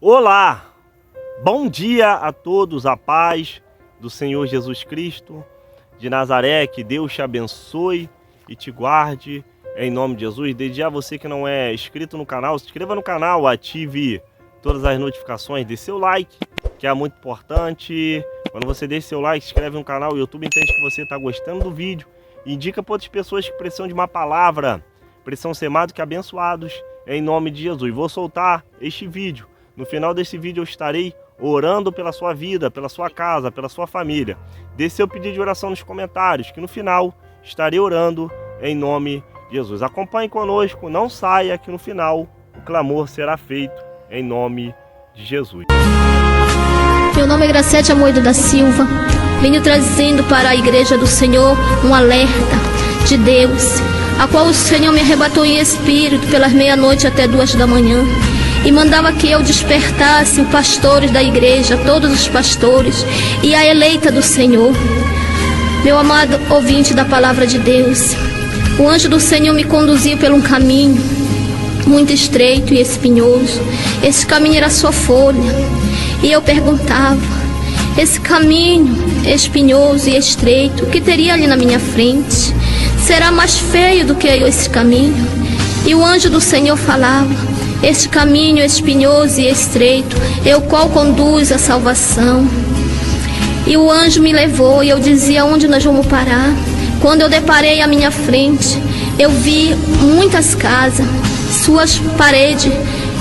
Olá, bom dia a todos, a paz do Senhor Jesus Cristo de Nazaré, que Deus te abençoe e te guarde em nome de Jesus. Desde já, você que não é inscrito no canal, se inscreva no canal, ative todas as notificações, dê seu like, que é muito importante. Quando você deixa seu like, se inscreve no canal, o YouTube entende que você está gostando do vídeo e indica para outras pessoas que precisam de uma palavra, precisam ser mais do que abençoados em nome de Jesus. Vou soltar este vídeo. No final desse vídeo eu estarei orando pela sua vida, pela sua casa, pela sua família. Deixe seu pedido de oração nos comentários, que no final estarei orando em nome de Jesus. Acompanhe conosco, não saia, que no final o clamor será feito em nome de Jesus. Meu nome é Gracete Amoedo da Silva. Venho trazendo para a Igreja do Senhor um alerta de Deus, a qual o Senhor me arrebatou em espírito pelas meia-noite até 2 da manhã. E mandava que eu despertasse os pastores da igreja, todos os pastores, e a eleita do Senhor. Meu amado ouvinte da palavra de Deus, o anjo do Senhor me conduziu por um caminho muito estreito e espinhoso. Esse caminho era só folha. E eu perguntava, esse caminho espinhoso e estreito, o que teria ali na minha frente? Será mais feio do que esse caminho? E o anjo do Senhor falava, este caminho espinhoso e estreito é o qual conduz à salvação. E o anjo me levou e eu dizia, onde nós vamos parar? Quando eu deparei à minha frente, eu vi muitas casas, suas paredes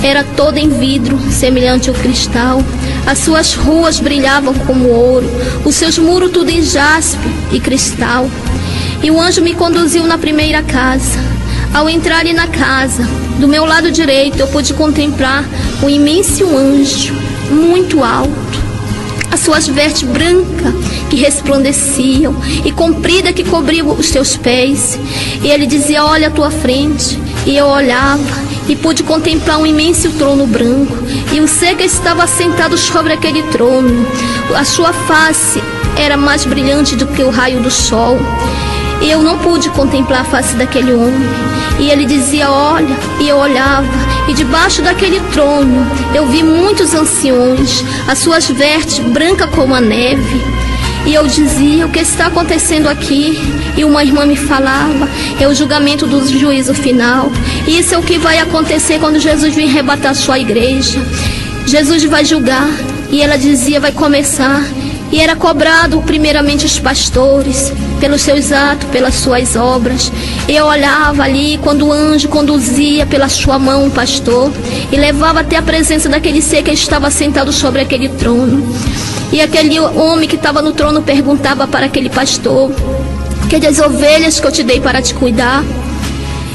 eram todas em vidro, semelhante ao cristal. As suas ruas brilhavam como ouro, os seus muros tudo em jaspe e cristal. E o anjo me conduziu na primeira casa. Ao entrar ali na casa, do meu lado direito, eu pude contemplar um imenso anjo, muito alto. As suas vestes brancas que resplandeciam e comprida que cobriam os seus pés. E ele dizia, olha à tua frente. E eu olhava e pude contemplar um imenso trono branco. E o ser que estava sentado sobre aquele trono, a sua face era mais brilhante do que o raio do sol. E eu não pude contemplar a face daquele homem. E ele dizia, olha, e eu olhava, e debaixo daquele trono eu vi muitos anciões, as suas vestes brancas como a neve. E eu dizia, o que está acontecendo aqui? E uma irmã me falava, é o julgamento do juízo final. E isso é o que vai acontecer quando Jesus vir arrebatar a sua igreja. Jesus vai julgar, e ela dizia, vai começar. E era cobrado primeiramente os pastores, pelos seus atos, pelas suas obras. Eu olhava ali quando o anjo conduzia pela sua mão o pastor e levava até a presença daquele ser que estava sentado sobre aquele trono. E aquele homem que estava no trono perguntava para aquele pastor, que das ovelhas que eu te dei para te cuidar?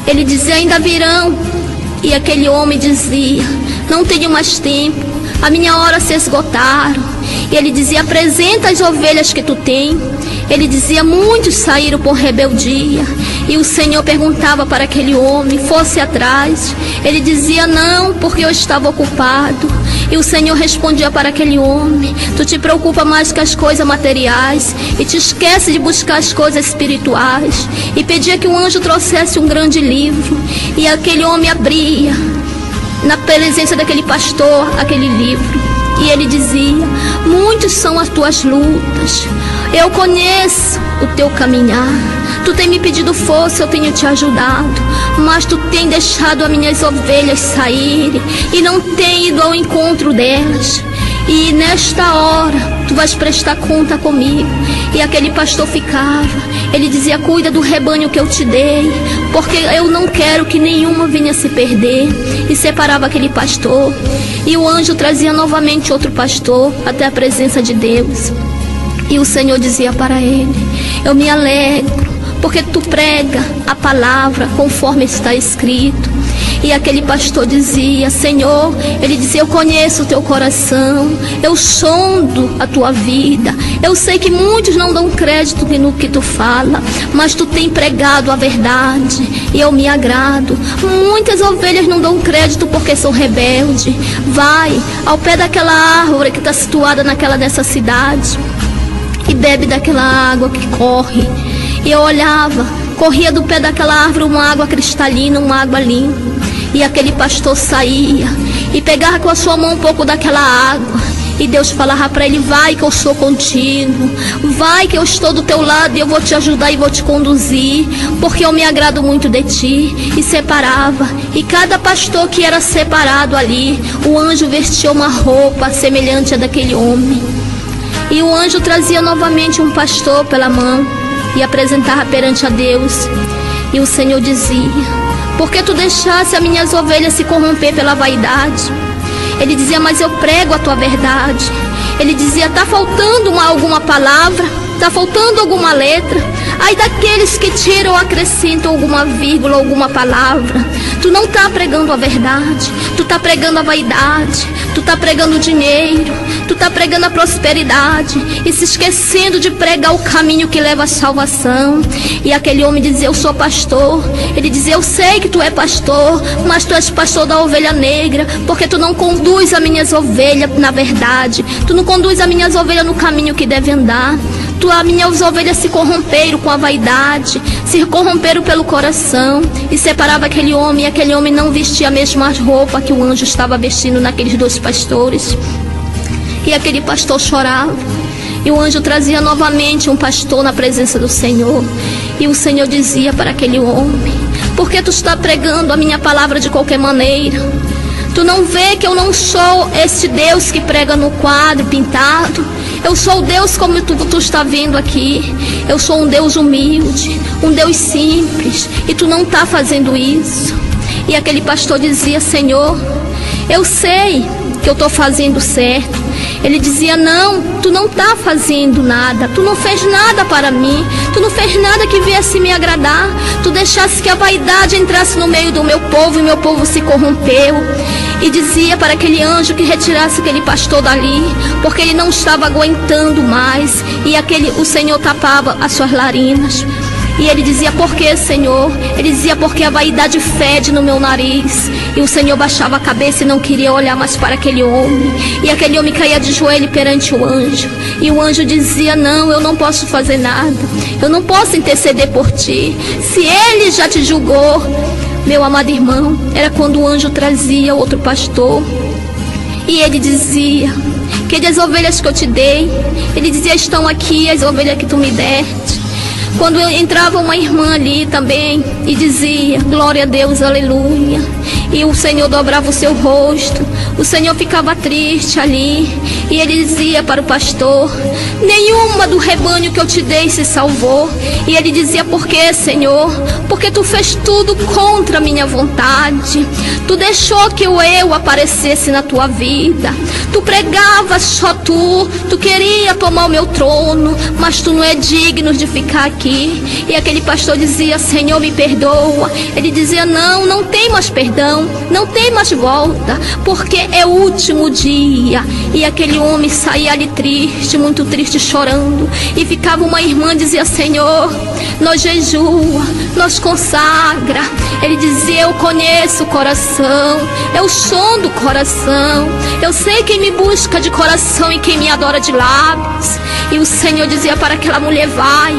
Ele dizia, ainda virão. E aquele homem dizia, não tenho mais tempo, a minha hora se esgotaram. E ele dizia, apresenta as ovelhas que tu tem. Ele dizia, muitos saíram por rebeldia. E o Senhor perguntava para aquele homem, fosse atrás. Ele dizia, não, porque eu estava ocupado. E o Senhor respondia para aquele homem, tu te preocupa mais com as coisas materiais e te esquece de buscar as coisas espirituais. E pedia que o anjo trouxesse um grande livro. E aquele homem abria, na presença daquele pastor, aquele livro. E ele dizia, muitos são as tuas lutas, eu conheço o teu caminhar. Tu tem me pedido força, eu tenho te ajudado, mas tu tem deixado as minhas ovelhas saírem e não tem ido ao encontro delas. E nesta hora tu vais prestar conta comigo. E aquele pastor ficava, ele dizia, cuida do rebanho que eu te dei, porque eu não quero que nenhuma venha se perder. E separava aquele pastor. E o anjo trazia novamente outro pastor até a presença de Deus. E o Senhor dizia para ele, eu me alegro, porque tu prega a palavra conforme está escrito. E aquele pastor dizia, Senhor, ele dizia, eu conheço o teu coração, eu sondo a tua vida, eu sei que muitos não dão crédito no que tu fala, mas tu tem pregado a verdade, e eu me agrado. Muitas ovelhas não dão crédito porque são rebeldes. Vai ao pé daquela árvore que está situada nessa cidade e bebe daquela água que corre. E eu olhava, corria do pé daquela árvore uma água cristalina, uma água limpa. E aquele pastor saía e pegava com a sua mão um pouco daquela água. E Deus falava para ele: vai que eu sou contigo, vai que eu estou do teu lado e eu vou te ajudar e vou te conduzir, porque eu me agrado muito de ti. E separava, e cada pastor que era separado ali, o anjo vestia uma roupa semelhante à daquele homem. E o anjo trazia novamente um pastor pela mão e apresentava perante a Deus. E o Senhor dizia: por que tu deixasse as minhas ovelhas se corromper pela vaidade? Ele dizia: mas eu prego a tua verdade. Ele dizia: está faltando alguma palavra, está faltando alguma letra. Ai daqueles que tiram ou acrescentam alguma vírgula, alguma palavra. Tu não está pregando a verdade, tu está pregando a vaidade, tu está pregando o dinheiro, tu está pregando a prosperidade e se esquecendo de pregar o caminho que leva à salvação. E aquele homem dizia: eu sou pastor. Ele dizia: eu sei que tu é pastor, mas tu és pastor da ovelha negra, porque tu não conduz as minhas ovelhas na verdade, tu não conduz as minhas ovelhas no caminho que deve andar. As minhas ovelhas se corromperam com a vaidade, se corromperam pelo coração. E separava aquele homem, e aquele homem não vestia a mesma roupa que o anjo estava vestindo naqueles dois pastores. E aquele pastor chorava. E o anjo trazia novamente um pastor na presença do Senhor. E o Senhor dizia para aquele homem: por que tu está pregando a minha palavra de qualquer maneira? Tu não vê que eu não sou esse Deus que prega no quadro pintado? Eu sou o Deus como tu está vendo aqui. Eu sou um Deus humilde, um Deus simples, e tu não está fazendo isso. E aquele pastor dizia: Senhor, eu sei que eu estou fazendo certo. Ele dizia: não, tu não está fazendo nada, tu não fez nada para mim, tu não fez nada que viesse me agradar. Tu deixasse que a vaidade entrasse no meio do meu povo e meu povo se corrompeu. E dizia para aquele anjo que retirasse aquele pastor dali, porque ele não estava aguentando mais. E o Senhor tapava as suas narinas. E ele dizia: por que, Senhor? Ele dizia: porque a vaidade fede no meu nariz. E o Senhor baixava a cabeça e não queria olhar mais para aquele homem. E aquele homem caía de joelho perante o anjo. E o anjo dizia: não, eu não posso fazer nada, eu não posso interceder por ti. Se ele já te julgou, meu amado irmão, era quando o anjo trazia outro pastor. E ele dizia: que as ovelhas que eu te dei, ele dizia: estão aqui as ovelhas que tu me deste. Quando entrava uma irmã ali também e dizia: glória a Deus, aleluia, e o Senhor dobrava o seu rosto, o Senhor ficava triste ali. E ele dizia para o pastor: nenhuma do rebanho que eu te dei se salvou. E ele dizia: por que, Senhor? Porque tu fez tudo contra a minha vontade. Tu deixou que eu aparecesse na tua vida. Tu pregavas só tu queria tomar o meu trono, mas tu não é digno de ficar aqui. E aquele pastor dizia: Senhor, me perdoa. Ele dizia: não, não tem mais perdão, não tem mais volta, porque é o último dia. E aquele homem saía ali triste, muito triste, chorando. E ficava uma irmã e dizia: Senhor, nós jejua, nós consagra. Ele dizia: eu conheço o coração, eu sou do coração, eu sei quem me busca de coração e quem me adora de lábios. E o Senhor dizia para aquela mulher: vai.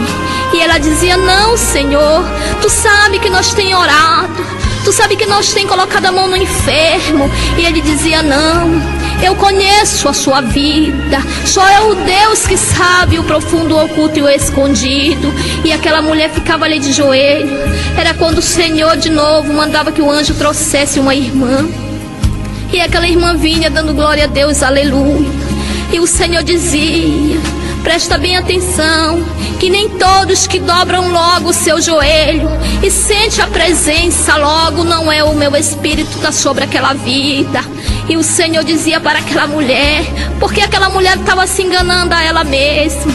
E ela dizia: não, Senhor, tu sabe que nós tem orado, tu sabe que nós tem colocado a mão no enfermo. E ele dizia: não, eu conheço a sua vida, só é o Deus que sabe o profundo, o oculto e o escondido. E aquela mulher ficava ali de joelho. Era quando o Senhor de novo mandava que o anjo trouxesse uma irmã. E aquela irmã vinha dando glória a Deus, aleluia. E o Senhor dizia: presta bem atenção, que nem todos que dobram logo o seu joelho e sente a presença logo, não é o meu espírito está sobre aquela vida. E o Senhor dizia para aquela mulher, porque aquela mulher estava se enganando a ela mesma.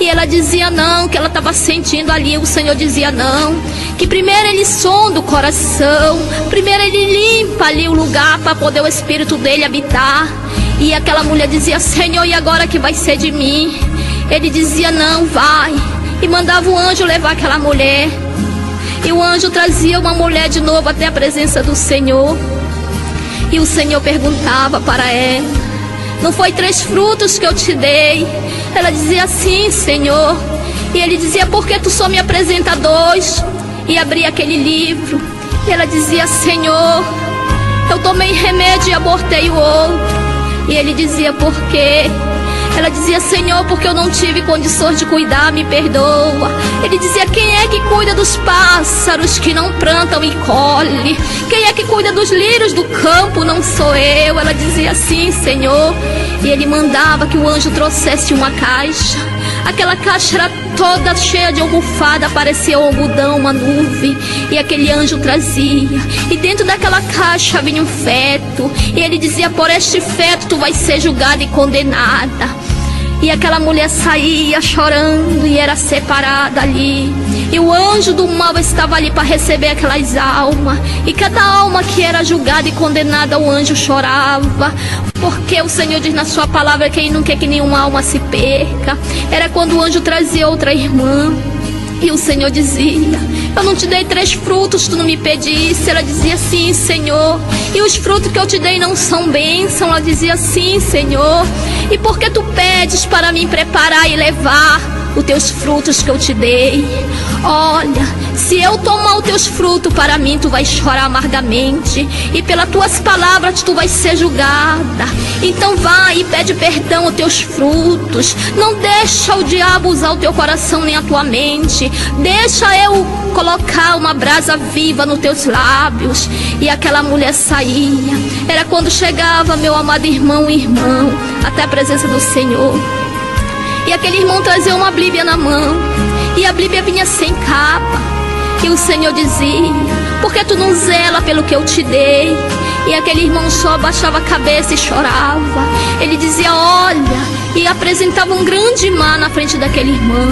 E ela dizia não, que ela estava sentindo ali. O Senhor dizia não, que primeiro ele sonda o coração, primeiro ele limpa ali o lugar para poder o espírito dele habitar. E aquela mulher dizia: Senhor, e agora que vai ser de mim? Ele dizia: não, vai. E mandava o anjo levar aquela mulher. E o anjo trazia uma mulher de novo até a presença do Senhor. E o Senhor perguntava para ela: não foi 3 frutos que eu te dei? Ela dizia: sim, Senhor. E ele dizia: por que tu só me apresenta 2? E abria aquele livro. E ela dizia: Senhor, eu tomei remédio e abortei o outro. E ele dizia, por quê? Ela dizia, Senhor, porque eu não tive condições de cuidar, me perdoa. Ele dizia, quem é que cuida dos pássaros que não plantam e colhe? Quem é que cuida dos lírios do campo? Não sou eu. Ela dizia assim, Senhor. E ele mandava que o anjo trouxesse uma caixa. Aquela caixa era toda cheia de almofada, parecia um algodão, uma nuvem. E aquele anjo trazia. E dentro daquela caixa vinha um feto. E ele dizia, por este feto tu vais ser julgada e condenada. E aquela mulher saía chorando e era separada ali. E o anjo do mal estava ali para receber aquelas almas. E cada alma que era julgada e condenada, o anjo chorava. Porque o Senhor diz na sua palavra que Ele não quer que nenhuma alma se perca. Era quando o anjo trazia outra irmã. E o Senhor dizia, eu não te dei 3 frutos, tu não me pedisse. Ela dizia, sim, Senhor. E os frutos que eu te dei não são bênção. Ela dizia, sim, Senhor. E por que tu pedes para me preparar e levar os teus frutos que eu te dei? Olha, se eu tomar os teus frutos para mim, tu vais chorar amargamente. E pelas tuas palavras tu vais ser julgada. Então vai e pede perdão aos teus frutos. Não deixa o diabo usar o teu coração nem a tua mente. Deixa eu colocar uma brasa viva nos teus lábios. E aquela mulher saía. Era quando chegava meu amado irmão e irmão até a presença do Senhor. E aquele irmão trazia uma Bíblia na mão. E a Bíblia vinha sem capa. E o Senhor dizia, por que tu não zela pelo que eu te dei? E aquele irmão só abaixava a cabeça e chorava. Ele dizia, olha, e apresentava um grande mar na frente daquele irmão.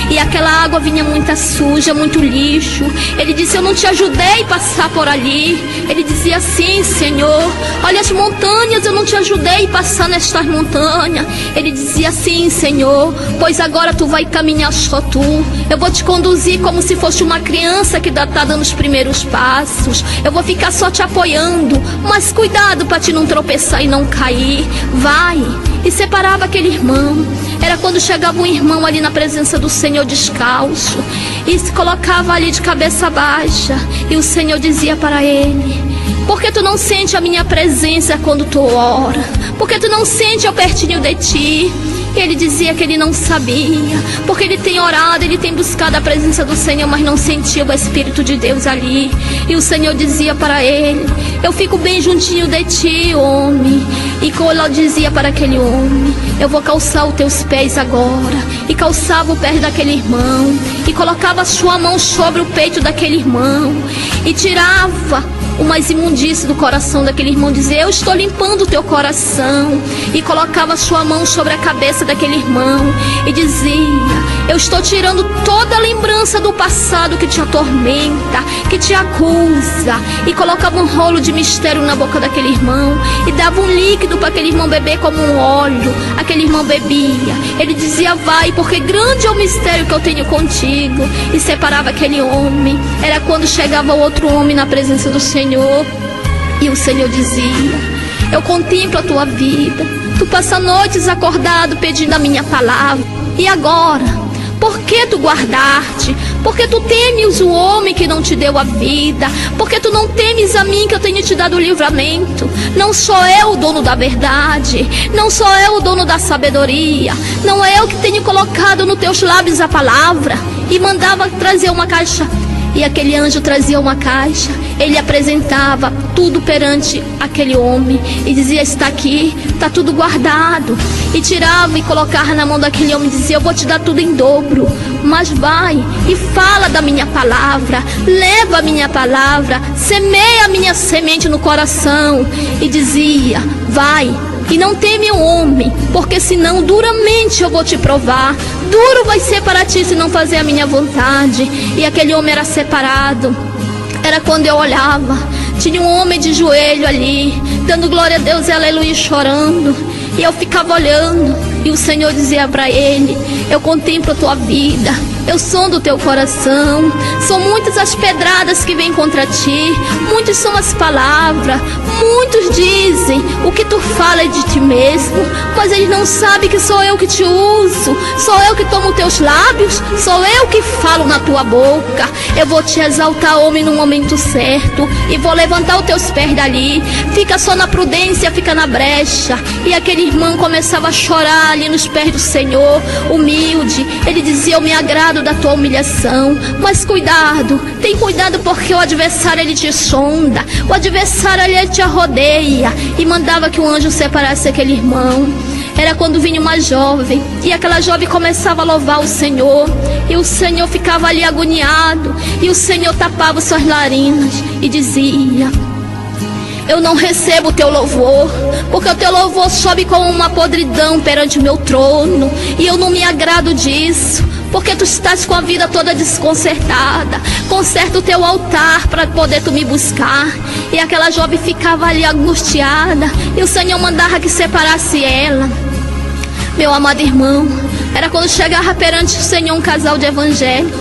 E aquela água vinha muita suja, muito lixo. Ele disse, eu não te ajudei a passar por ali. Ele dizia assim, Senhor, olha as montanhas, eu não te ajudei a passar nestas montanhas. Ele dizia assim, Senhor, pois agora tu vai caminhar só tu. Eu vou te conduzir como se fosse uma criança que está dando os primeiros passos. Eu vou ficar só te apoiando, mas cuidado para te não tropeçar e não cair. Vai. E separava aquele irmão. Era quando chegava um irmão ali na presença do Senhor descalço e se colocava ali de cabeça baixa. E o Senhor dizia para ele, por que tu não sente a minha presença quando tu ora? Por que tu não sente eu pertinho de ti? E ele dizia que ele não sabia, porque ele tem orado, ele tem buscado a presença do Senhor, mas não sentia o Espírito de Deus ali. E o Senhor dizia para ele, eu fico bem juntinho de ti, homem. E quando ela dizia para aquele homem, eu vou calçar os teus pés agora. E calçava o pé daquele irmão, e colocava a sua mão sobre o peito daquele irmão, e tirava umas imundícies do coração daquele irmão, dizia, eu estou limpando o teu coração. E colocava a sua mão sobre a cabeça daquele irmão e dizia, eu estou tirando toda a lembrança do passado que te atormenta, que te acusa. E colocava um rolo de mistério na boca daquele irmão e dava um líquido para aquele irmão beber como um óleo. Aquele irmão bebia. Ele dizia, vai, porque grande é o mistério que eu tenho contigo. E separava aquele homem. Era quando chegava outro homem na presença do Senhor. E o Senhor dizia, eu contemplo a tua vida. Tu passa noites acordado pedindo a minha palavra. E agora? Por que tu guardaste? Por que tu temes o homem que não te deu a vida? Por que tu não temes a mim que eu tenho te dado o livramento? Não sou eu o dono da verdade. Não sou eu o dono da sabedoria. Não é eu que tenho colocado nos teus lábios a palavra. E mandava trazer uma caixa. E aquele anjo trazia uma caixa. Ele apresentava tudo perante aquele homem e dizia, está aqui, está tudo guardado. E tirava e colocava na mão daquele homem e dizia, eu vou te dar tudo em dobro, mas vai e fala da minha palavra, leva a minha palavra, semeia a minha semente no coração. E dizia, vai e não teme o homem, porque senão duramente eu vou te provar. Duro vai ser para ti se não fazer a minha vontade. E aquele homem era separado. Era quando eu olhava, tinha um homem de joelho ali, dando glória a Deus e aleluia, chorando. E eu ficava olhando, e o Senhor dizia para ele, eu contemplo a tua vida, eu sondo o teu coração. São muitas as pedradas que vêm contra ti, muitas são as palavras. Muitos dizem, o que tu fala é de ti mesmo, pois eles não sabem que sou eu que te uso, sou eu que tomo teus lábios, sou eu que falo na tua boca. Eu vou te exaltar, homem, no momento certo, e vou levantar os teus pés dali. Fica só na prudência, fica na brecha. E aquele irmão começava a chorar ali nos pés do Senhor, humilde. Ele dizia: eu me agrado da tua humilhação, mas cuidado, tem cuidado, porque o adversário ele te sonda, o adversário ele te rodeia. E mandava que o anjo separasse aquele irmão. Era quando vinha uma jovem, e aquela jovem começava a louvar o Senhor, e o Senhor ficava ali agoniado, e o Senhor tapava suas narinas e dizia: eu não recebo o teu louvor, porque o teu louvor sobe como uma podridão perante o meu trono, e eu não me agrado disso, porque tu estás com a vida toda desconcertada. Conserta o teu altar para poder tu me buscar. E aquela jovem ficava ali angustiada, e o Senhor mandava que separasse ela. Meu amado irmão, era quando chegava perante o Senhor um casal de evangélico.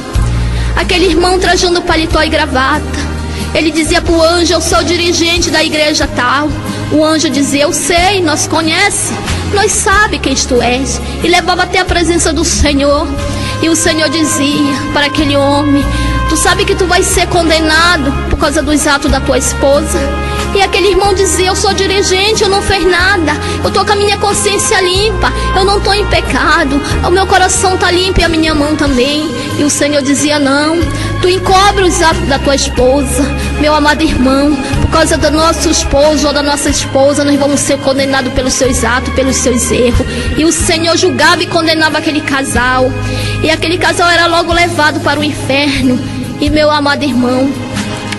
Aquele irmão trajando paletó e gravata. Ele dizia para o anjo: eu sou dirigente da igreja tal. O anjo dizia: eu sei, nós conhece, nós sabe quem tu és. E levava até a presença do Senhor. E o Senhor dizia para aquele homem: tu sabe que tu vai ser condenado por causa dos atos da tua esposa? E aquele irmão dizia: eu sou dirigente, eu não fiz nada, eu estou com a minha consciência limpa, eu não estou em pecado, o meu coração está limpo e a minha mão também. E o Senhor dizia: não, tu encobre os atos da tua esposa. Meu amado irmão, por causa do nosso esposo ou da nossa esposa, nós vamos ser condenados pelos seus atos, pelos seus erros. E o Senhor julgava e condenava aquele casal, e aquele casal era logo levado para o inferno. E meu amado irmão,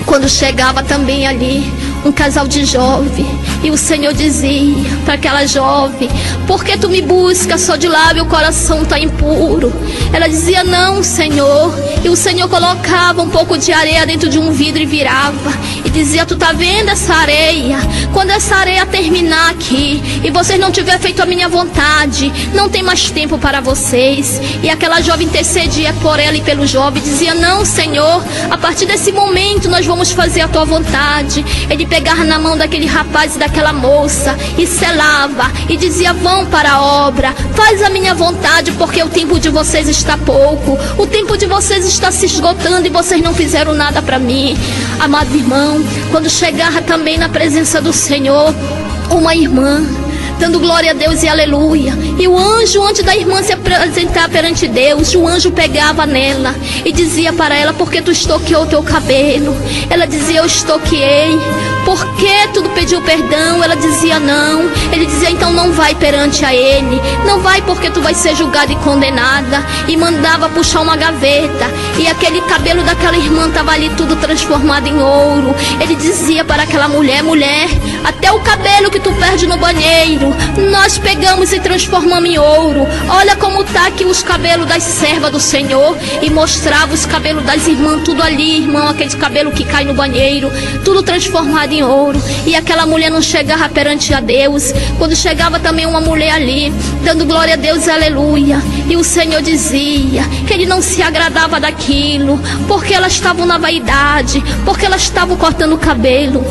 quando chegava também ali um casal de jovem, e o Senhor dizia para aquela jovem: por que tu me buscas só de lábio, o coração está impuro? Ela dizia: não, Senhor. E o Senhor colocava um pouco de areia dentro de um vidro e virava, e dizia: tu tá vendo essa areia? Quando essa areia terminar aqui e vocês não tiver feito a minha vontade, não tem mais tempo para vocês. E aquela jovem intercedia por ela e pelo jovem, dizia: não, Senhor, a partir desse momento nós vamos fazer a tua vontade. Ele pegava na mão daquele rapaz e daquela moça e selava e dizia: vão para a obra, faz a minha vontade, porque o tempo de vocês está pouco, o tempo de vocês está se esgotando e vocês não fizeram nada para mim. Amado irmão, quando chegava também na presença do Senhor uma irmã, dando glória a Deus e aleluia, e o anjo, antes da irmã se apresentar perante Deus, o anjo pegava nela e dizia para ela: por que tu estoqueou o teu cabelo? Ela dizia: eu estoqueei. Por que tu pediu perdão? Ela dizia: não. Ele dizia: então não vai perante a ele, não vai, porque tu vai ser julgada e condenada. E mandava puxar uma gaveta, e aquele cabelo daquela irmã estava ali tudo transformado em ouro. Ele dizia para aquela mulher: mulher, até o cabelo que tu perde no banheiro, nós pegamos e transformamos em ouro. Olha como está aqui os cabelos das servas do Senhor. E mostrava os cabelos das irmãs, tudo ali, irmão, aquele cabelo que cai no banheiro, tudo transformado em ouro. E aquela mulher não chegava perante a Deus. Quando chegava também uma mulher ali, dando glória a Deus, aleluia, e o Senhor dizia que ele não se agradava daquilo, porque elas estavam na vaidade, porque elas estavam cortando o cabelo,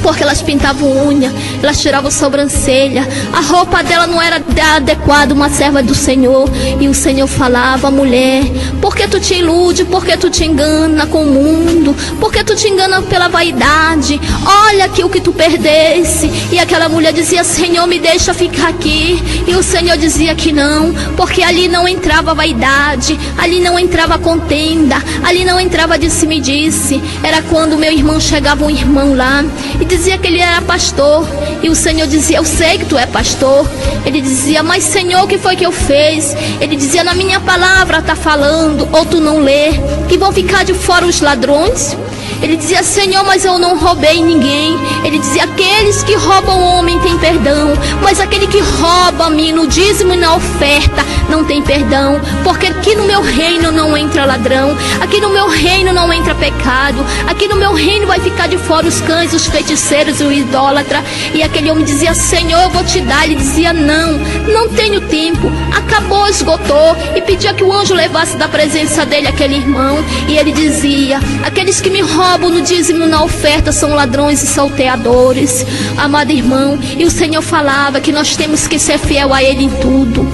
porque elas pintavam unha, elas tiravam sobrancelha, a roupa dela não era adequada, uma serva do Senhor. E o Senhor falava: mulher, por que tu te ilude, por que tu te engana com o mundo, por que tu te engana pela vaidade? Olha aqui o que tu perdesse. E aquela mulher dizia: Senhor, me deixa ficar aqui. E o Senhor dizia que não, porque ali não entrava vaidade, ali não entrava contenda, ali não entrava disse-me-disse. Era quando meu irmão chegava, um irmão lá, e dizia que ele era pastor, e o Senhor dizia: eu sei que tu é pastor. Ele dizia: mas Senhor, o que foi que eu fiz? Ele dizia: na minha palavra está falando, ou tu não lê, que vão ficar de fora os ladrões. Ele dizia: Senhor, mas eu não roubei ninguém. Ele dizia: aqueles que roubam o homem têm perdão, mas aquele que rouba a mim no dízimo e na oferta não tem perdão, porque aqui no meu reino não entra ladrão, aqui no meu reino não entra pecado, aqui no meu reino vai ficar de fora os cães, os feiticeiros e o idólatra. E aquele homem dizia: Senhor, eu vou te dar. Ele dizia: não tenho tempo, acabou, esgotou. E pedia que o anjo levasse da presença dele aquele irmão. E ele dizia: aqueles que me roubam no dízimo e na oferta são ladrões e salteadores. Amado irmão, e o Senhor falava que nós temos que ser fiel a Ele em tudo.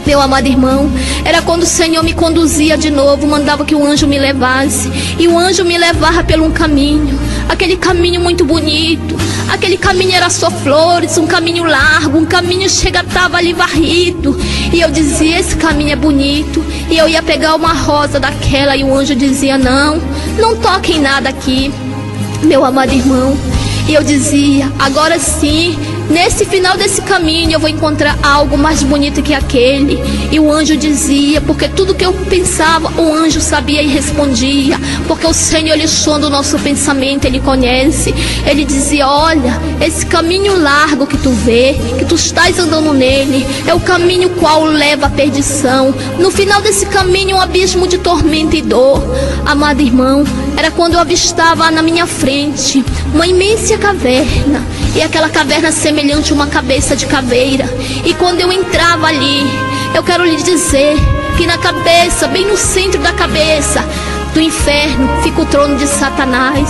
Meu amado irmão, era quando o Senhor me conduzia de novo, mandava que o anjo me levasse. E o anjo me levava por um caminho, aquele caminho muito bonito. Aquele caminho era só flores, um caminho largo, um caminho chega, estava ali varrido. E eu dizia, esse caminho é bonito. E eu ia pegar uma rosa daquela e o anjo dizia, não toque em nada aqui, meu amado irmão. E eu dizia, agora sim, nesse final desse caminho eu vou encontrar algo mais bonito que aquele. E o anjo dizia, porque tudo que eu pensava, o anjo sabia e respondia. Porque o Senhor, Ele sonda o nosso pensamento, Ele conhece. Ele dizia, olha, esse caminho largo que tu vê, que tu estás andando nele, é o caminho qual leva à perdição. No final desse caminho, um abismo de tormento e dor. Amado irmão, era quando eu avistava na minha frente uma imensa caverna. E aquela caverna semelhante a uma cabeça de caveira. E quando eu entrava ali, eu quero lhe dizer que na cabeça, bem no centro da cabeça do inferno, fica o trono de Satanás.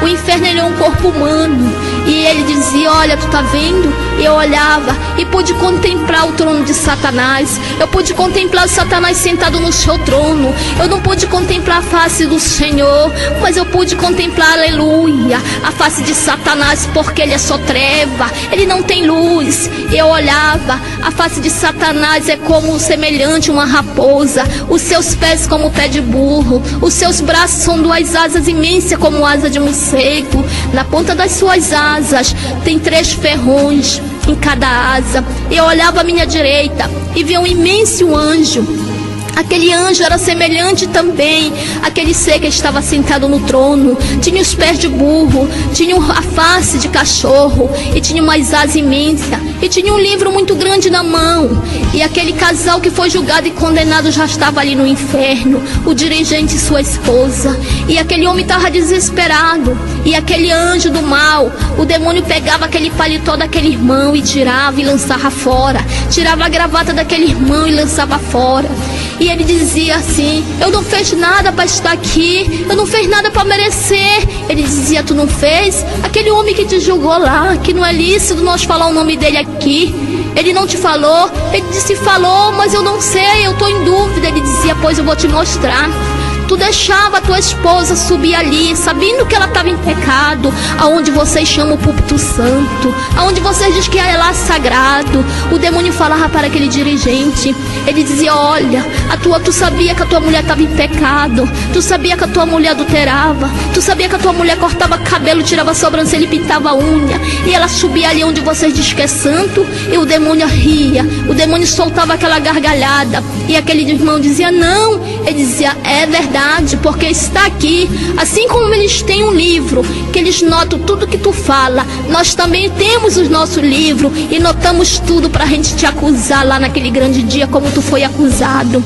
O inferno, ele é um corpo humano. E ele dizia, olha, tu tá vendo? E eu olhava e pude contemplar o trono de Satanás. Eu pude contemplar Satanás sentado no seu trono. Eu não pude contemplar a face do Senhor, mas eu pude contemplar, aleluia, a face de Satanás, porque ele é só treva, ele não tem luz. E eu olhava, a face de Satanás é como semelhante a uma raposa, os seus pés como o pé de burro, os seus braços são duas asas imensas como asa de morcego. Na ponta das suas asas tem 3 ferrões em cada asa. Eu olhava à minha direita e via um imenso anjo. Aquele anjo era semelhante também àquele ser que estava sentado no trono. Tinha os pés de burro, tinha a face de cachorro e tinha umas asas imensas. E tinha um livro muito grande na mão. E aquele casal que foi julgado e condenado já estava ali no inferno, o dirigente e sua esposa. E aquele homem estava desesperado. E aquele anjo do mal, o demônio pegava aquele paletó daquele irmão e tirava e lançava fora. Tirava a gravata daquele irmão e lançava fora. E ele dizia assim, eu não fiz nada para estar aqui, eu não fiz nada para merecer. Ele dizia, tu não fez? Aquele homem que te julgou lá, que não é lícito nós falar o nome dele aqui, ele não te falou? Ele disse, falou, mas eu não sei, eu estou em dúvida. Ele dizia, pois eu vou te mostrar. Tu deixava a tua esposa subir ali, sabendo que ela estava em pecado, aonde vocês chamam o púlpito santo, aonde vocês dizem que é lá sagrado. O demônio falava para aquele dirigente, ele dizia, olha, tu sabia que a tua mulher estava em pecado, tu sabia que a tua mulher adulterava, tu sabia que a tua mulher cortava cabelo, tirava a sobrancelha e pintava a unha, e ela subia ali onde vocês dizem que é santo, e o demônio ria, o demônio soltava aquela gargalhada, e aquele irmão dizia, não, ele dizia, é verdade, porque está aqui. Assim como eles têm um livro que eles notam tudo que tu fala, nós também temos o nosso livro e notamos tudo para a gente te acusar lá naquele grande dia como tu foi acusado.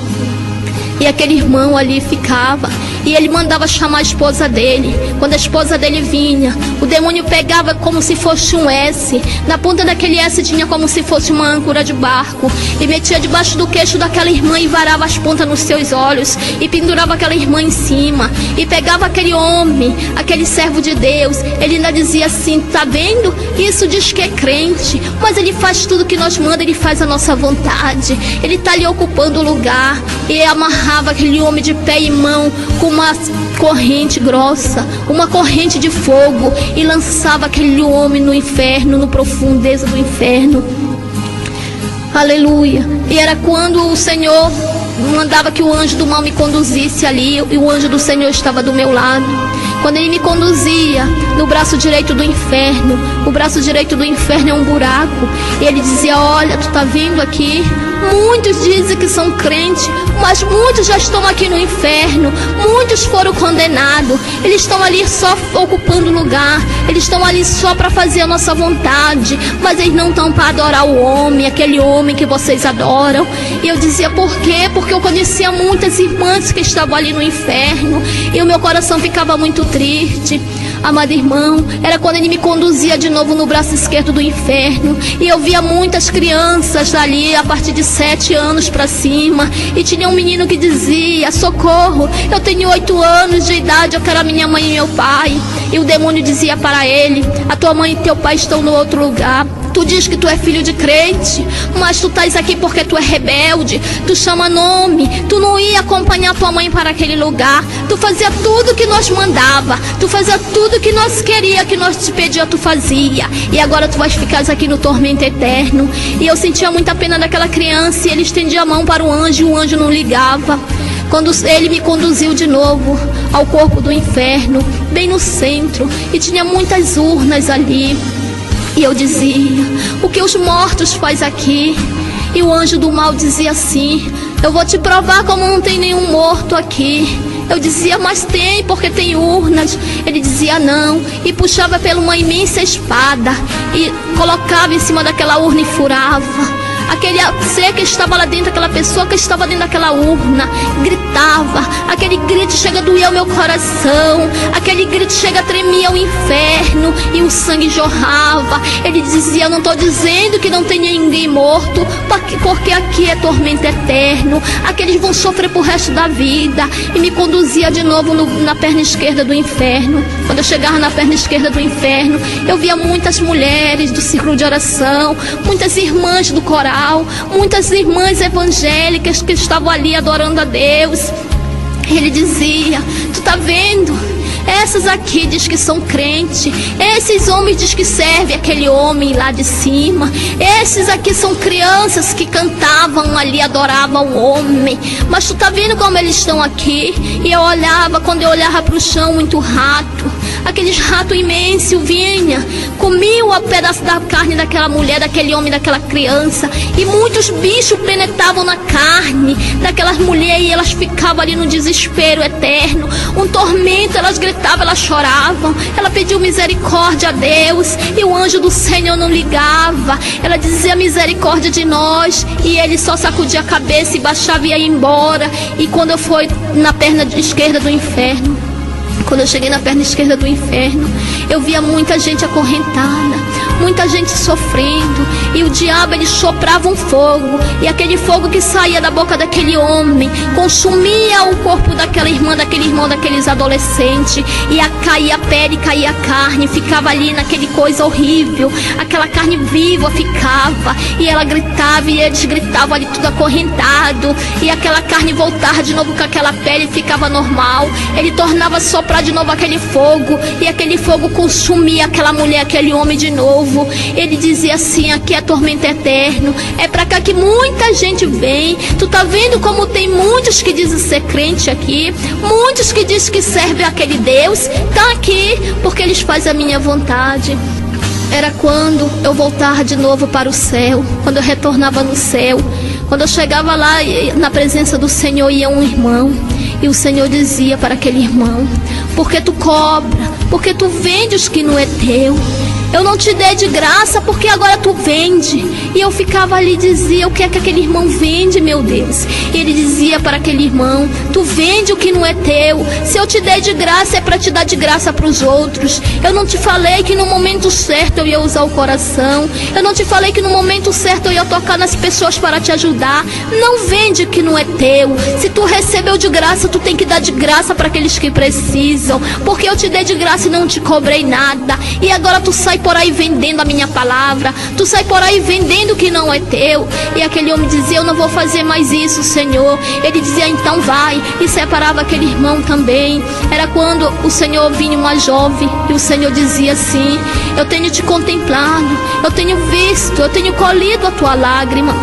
E aquele irmão ali ficava, e ele mandava chamar a esposa dele. Quando a esposa dele vinha, o demônio pegava como se fosse um S. Na ponta daquele S tinha como se fosse uma âncora de barco, e metia debaixo do queixo daquela irmã e varava as pontas nos seus olhos, e pendurava aquela irmã em cima, e pegava aquele homem, aquele servo de Deus. Ele ainda dizia assim, tá vendo? Isso diz que é crente, mas ele faz tudo que nós manda, ele faz a nossa vontade. Ele está ali ocupando o lugar. E amarrava aquele homem de pé e mão com uma corrente grossa, uma corrente de fogo, e lançava aquele homem no inferno, no profundeza do inferno. Aleluia. E era quando o Senhor mandava que o anjo do mal me conduzisse ali, e o anjo do Senhor estava do meu lado. Quando ele me conduzia no braço direito do inferno, o braço direito do inferno é um buraco, e ele dizia, olha, tu tá vendo aqui? Muitos dizem que são crentes, mas muitos já estão aqui no inferno, muitos foram condenados, eles estão ali só ocupando lugar, eles estão ali só para fazer a nossa vontade, mas eles não estão para adorar o homem, aquele homem que vocês adoram. E eu dizia, por quê? Porque eu conhecia muitas irmãs que estavam ali no inferno, e o meu coração ficava muito triste. Amado irmão, era quando ele me conduzia de novo no braço esquerdo do inferno, e eu via muitas crianças ali a partir de 7 anos para cima, e tinha um menino que dizia, socorro, eu tenho 8 anos de idade, eu quero a minha mãe e meu pai. E o demônio dizia para ele, a tua mãe e teu pai estão no outro lugar. Tu diz que tu é filho de crente, mas tu estás aqui porque tu é rebelde. Tu chama nome, tu não ia acompanhar tua mãe para aquele lugar. Tu fazia tudo que nós mandava, tu fazia tudo que nós queria, que nós te pedia, tu fazia. E agora tu vais ficar aqui no tormento eterno. E eu sentia muita pena daquela criança, e ele estendia a mão para o anjo, e o anjo não ligava. Quando ele me conduziu de novo ao corpo do inferno, bem no centro, e tinha muitas urnas ali. E eu dizia: o que os mortos faz aqui? E o anjo do mal dizia assim: eu vou te provar como não tem nenhum morto aqui. Eu dizia: mas tem, porque tem urnas. Ele dizia: não, e puxava pela uma imensa espada e colocava em cima daquela urna e furava. Aquele ser que estava lá dentro, aquela pessoa que estava dentro daquela urna, gritava. Aquele grito chega a doer o meu coração. Aquele grito chega a tremer o inferno, e o sangue jorrava. Ele dizia: eu não estou dizendo que não tem ninguém morto, porque aqui é tormento eterno. Aqueles vão sofrer pro resto da vida. E me conduzia de novo na perna esquerda do inferno. Quando eu chegava na perna esquerda do inferno, eu via muitas mulheres do círculo de oração, muitas irmãs do coral, muitas irmãs evangélicas que estavam ali adorando a Deus. Ele dizia: tu tá vendo? Essas aqui diz que são crentes. Esses homens diz que servem aquele homem lá de cima. Esses aqui são crianças que cantavam ali, adoravam o homem. Mas tu tá vendo como eles estão aqui? E eu olhava, quando eu olhava para o chão, muito rato. Aqueles ratos imensos vinha, comiam um pedaço da carne daquela mulher, daquele homem, daquela criança. E muitos bichos penetravam na carne daquelas mulheres, e elas ficavam ali no desespero eterno, um tormento. Elas gritavam, elas choravam, ela pediu misericórdia a Deus, e o anjo do Senhor não ligava. Ela dizia: misericórdia de nós, e ele só sacudia a cabeça e baixava e ia embora. E quando eu fui na perna esquerda do inferno, quando eu cheguei na perna esquerda do inferno, eu via muita gente acorrentada, muita gente sofrendo. E o diabo, ele soprava um fogo, e aquele fogo que saía da boca daquele homem consumia o corpo daquela irmã, daquele irmão, daqueles adolescentes. E caía a pele, caía a carne, ficava ali naquele coisa horrível. Aquela carne viva ficava, e ela gritava, e eles gritavam ali tudo acorrentado. E aquela carne voltava de novo com aquela pele, ficava normal. Ele tornava soprar de novo aquele fogo, e aquele fogo consumia aquela mulher, aquele homem de novo. Ele dizia assim: aqui é tormento eterno, é pra cá que muita gente vem. Tu tá vendo como tem muitos que dizem ser crente aqui, muitos que dizem que servem aquele Deus, tá aqui porque eles fazem a minha vontade. Era quando eu voltava de novo para o céu, quando eu retornava no céu, quando eu chegava lá na presença do Senhor, ia um irmão, e o Senhor dizia para aquele irmão: porque tu cobra, porque tu vende os que não é teu. Eu não te dei de graça, porque agora tu vende. E eu ficava ali e dizia: o que é que aquele irmão vende, meu Deus? E ele dizia para aquele irmão: tu vende o que não é teu. Se eu te dei de graça, é para te dar de graça para os outros. Eu não te falei que no momento certo eu ia usar o coração. Eu não te falei que no momento certo eu ia tocar nas pessoas para te ajudar. Não vende o que não é teu. Se tu recebeu de graça, tu tem que dar de graça para aqueles que precisam. Porque eu te dei de graça e não te cobrei nada. E agora tu sai por aí vendendo a minha palavra, tu sai por aí vendendo o que não é teu. E aquele homem dizia: eu não vou fazer mais isso, Senhor. Ele dizia: então vai, e separava aquele irmão também. Era quando o Senhor vinha uma jovem, e o Senhor dizia assim: eu tenho te contemplado, eu tenho visto, eu tenho colhido a tua lágrima.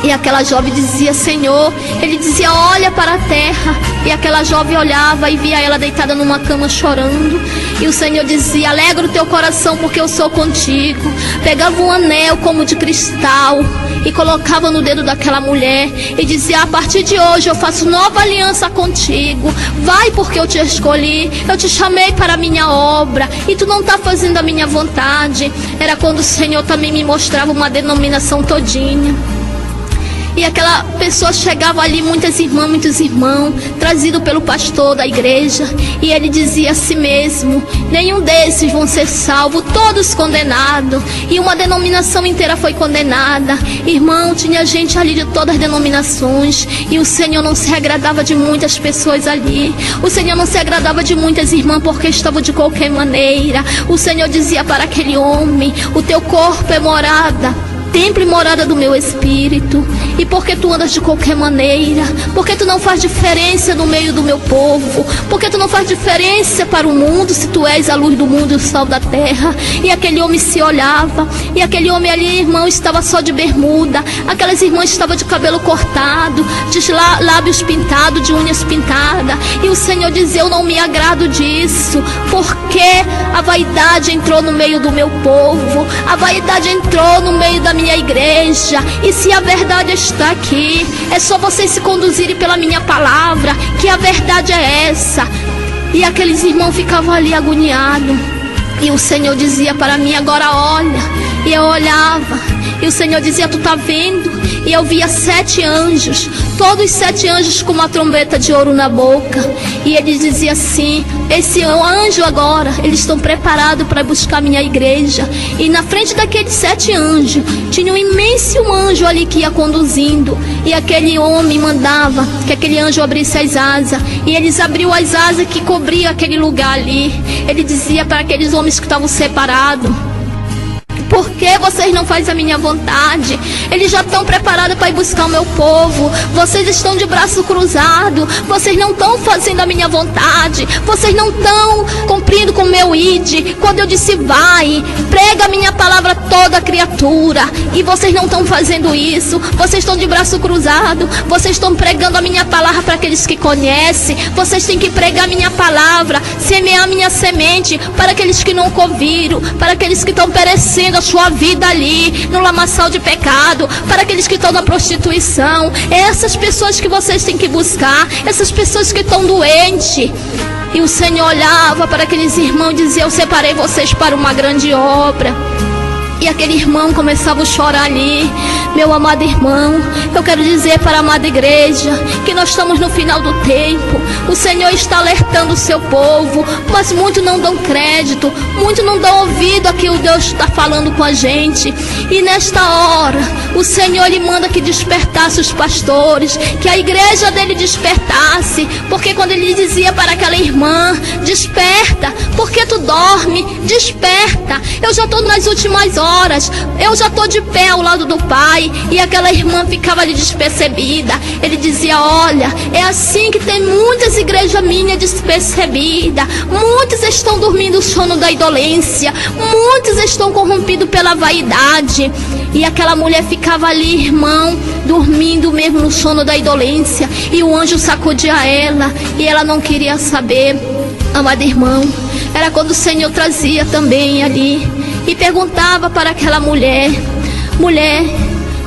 E aquela jovem dizia: Senhor. Ele dizia: olha para a terra. E aquela jovem olhava e via ela deitada numa cama chorando. E o Senhor dizia: alegra o teu coração, porque eu sou contigo. Pegava um anel como de cristal e colocava no dedo daquela mulher e dizia: a partir de hoje eu faço nova aliança contigo. Vai, porque eu te escolhi, eu te chamei para a minha obra, e tu não está fazendo a minha vontade. Era quando o Senhor também me mostrava uma denominação todinha. E aquela pessoa chegava ali, muitos irmãos, trazido pelo pastor da igreja. E ele dizia a si mesmo: nenhum desses vão ser salvos, todos condenados. E uma denominação inteira foi condenada. Irmão, tinha gente ali de todas as denominações. E o Senhor não se agradava de muitas pessoas ali. O Senhor não se agradava de muitas irmãs porque estavam de qualquer maneira. O Senhor dizia para aquele homem: o teu corpo é morada, templo e morada do meu espírito. E porque tu andas de qualquer maneira, porque tu não faz diferença no meio do meu povo, porque tu não faz diferença para o mundo, se tu és a luz do mundo e o sal da terra. E aquele homem se olhava, e aquele homem ali, irmão, estava só de bermuda. Aquelas irmãs estavam de cabelo cortado, de lábios pintados, de unhas pintadas. E o Senhor dizia: eu não me agrado disso, porque a vaidade entrou no meio do meu povo, a vaidade entrou no meio da minha igreja. E se a verdade está aqui, é só vocês se conduzirem pela minha palavra, que a verdade é essa. E aqueles irmãos ficavam ali agoniados. E o Senhor dizia para mim: agora olha. E eu olhava, e o Senhor dizia: tu tá vendo? E eu via 7 anjos, todos 7 anjos com uma trombeta de ouro na boca. E ele dizia assim: esse anjo agora, eles estão preparados para buscar minha igreja. E na frente daqueles 7 anjos, tinha um imenso anjo ali que ia conduzindo. E aquele homem mandava que aquele anjo abrisse as asas. E eles abriu as asas que cobriam aquele lugar ali. Ele dizia para aqueles homens que estavam separados: por que vocês não fazem a minha vontade? Eles já estão preparados para ir buscar o meu povo. Vocês estão de braço cruzado. Vocês não estão fazendo a minha vontade. Vocês não estão cumprindo com o meu id. Quando eu disse vai, prega a minha palavra a toda criatura. E vocês não estão fazendo isso. Vocês estão de braço cruzado. Vocês estão pregando a minha palavra para aqueles que conhecem. Vocês têm que pregar a minha palavra, semear a minha semente para aqueles que nunca ouviram, para aqueles que estão perecendo sua vida ali no lamaçal de pecado, para aqueles que estão na prostituição. Essas pessoas que vocês têm que buscar, essas pessoas que estão doentes. E o Senhor olhava para aqueles irmãos e dizia: eu separei vocês para uma grande obra. E aquele irmão começava a chorar ali. Meu amado irmão, eu quero dizer para a amada igreja que nós estamos no final do tempo. O Senhor está alertando o seu povo, mas muitos não dão crédito, muitos não dão ouvido a que o Deus está falando com a gente. E nesta hora, o Senhor lhe manda que despertasse os pastores, que a igreja dele despertasse. Porque quando ele dizia para aquela irmã: desperta, porque tu dorme, desperta, eu já estou nas últimas horas, eu já estou de pé ao lado do Pai. E aquela irmã ficava ali despercebida. Ele dizia: olha, é assim que tem muitas igrejas minhas despercebidas. Muitos estão dormindo o sono da indolência, muitos estão corrompidos pela vaidade. E aquela mulher ficava ali, irmão, dormindo mesmo no sono da indolência. E o anjo sacudia ela, e ela não queria saber. Amado irmão, era quando o Senhor trazia também ali e perguntava para aquela mulher: mulher,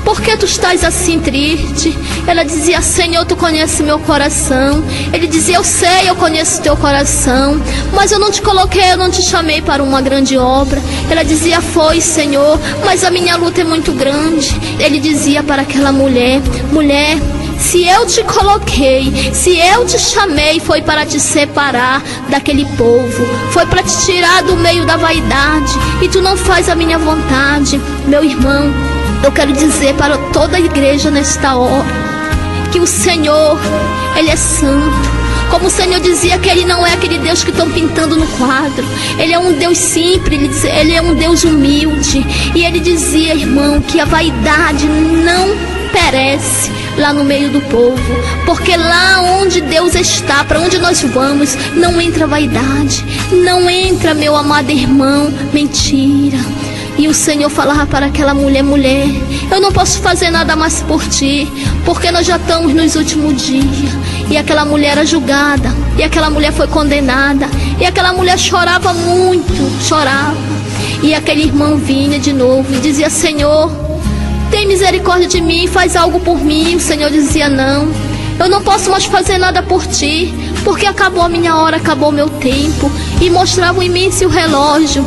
por que tu estás assim triste? Ela dizia: Senhor, tu conheces meu coração. Ele dizia: eu sei, eu conheço teu coração, mas eu não te coloquei, eu não te chamei para uma grande obra. Ela dizia: foi, Senhor, mas a minha luta é muito grande. Ele dizia para aquela mulher: mulher, se eu te coloquei, se eu te chamei, foi para te separar daquele povo, foi para te tirar do meio da vaidade, e tu não faz a minha vontade. Meu irmão, eu quero dizer para toda a igreja nesta hora que o Senhor, Ele é santo. Como o Senhor dizia que Ele não é aquele Deus que estão pintando no quadro. Ele é um Deus simples, Ele é um Deus humilde. E Ele dizia, irmão, que a vaidade não perece lá no meio do povo, porque lá onde Deus está, para onde nós vamos, não entra vaidade, não entra, meu amado irmão, mentira. E o Senhor falava para aquela mulher: mulher, eu não posso fazer nada mais por ti, porque nós já estamos nos últimos dias. E aquela mulher era julgada, e aquela mulher foi condenada, e aquela mulher chorava muito, chorava. E aquele irmão vinha de novo e dizia: Senhor, tem misericórdia de mim, faz algo por mim. O Senhor dizia: não, eu não posso mais fazer nada por ti, porque acabou a minha hora, acabou o meu tempo. E mostrava um imenso relógio,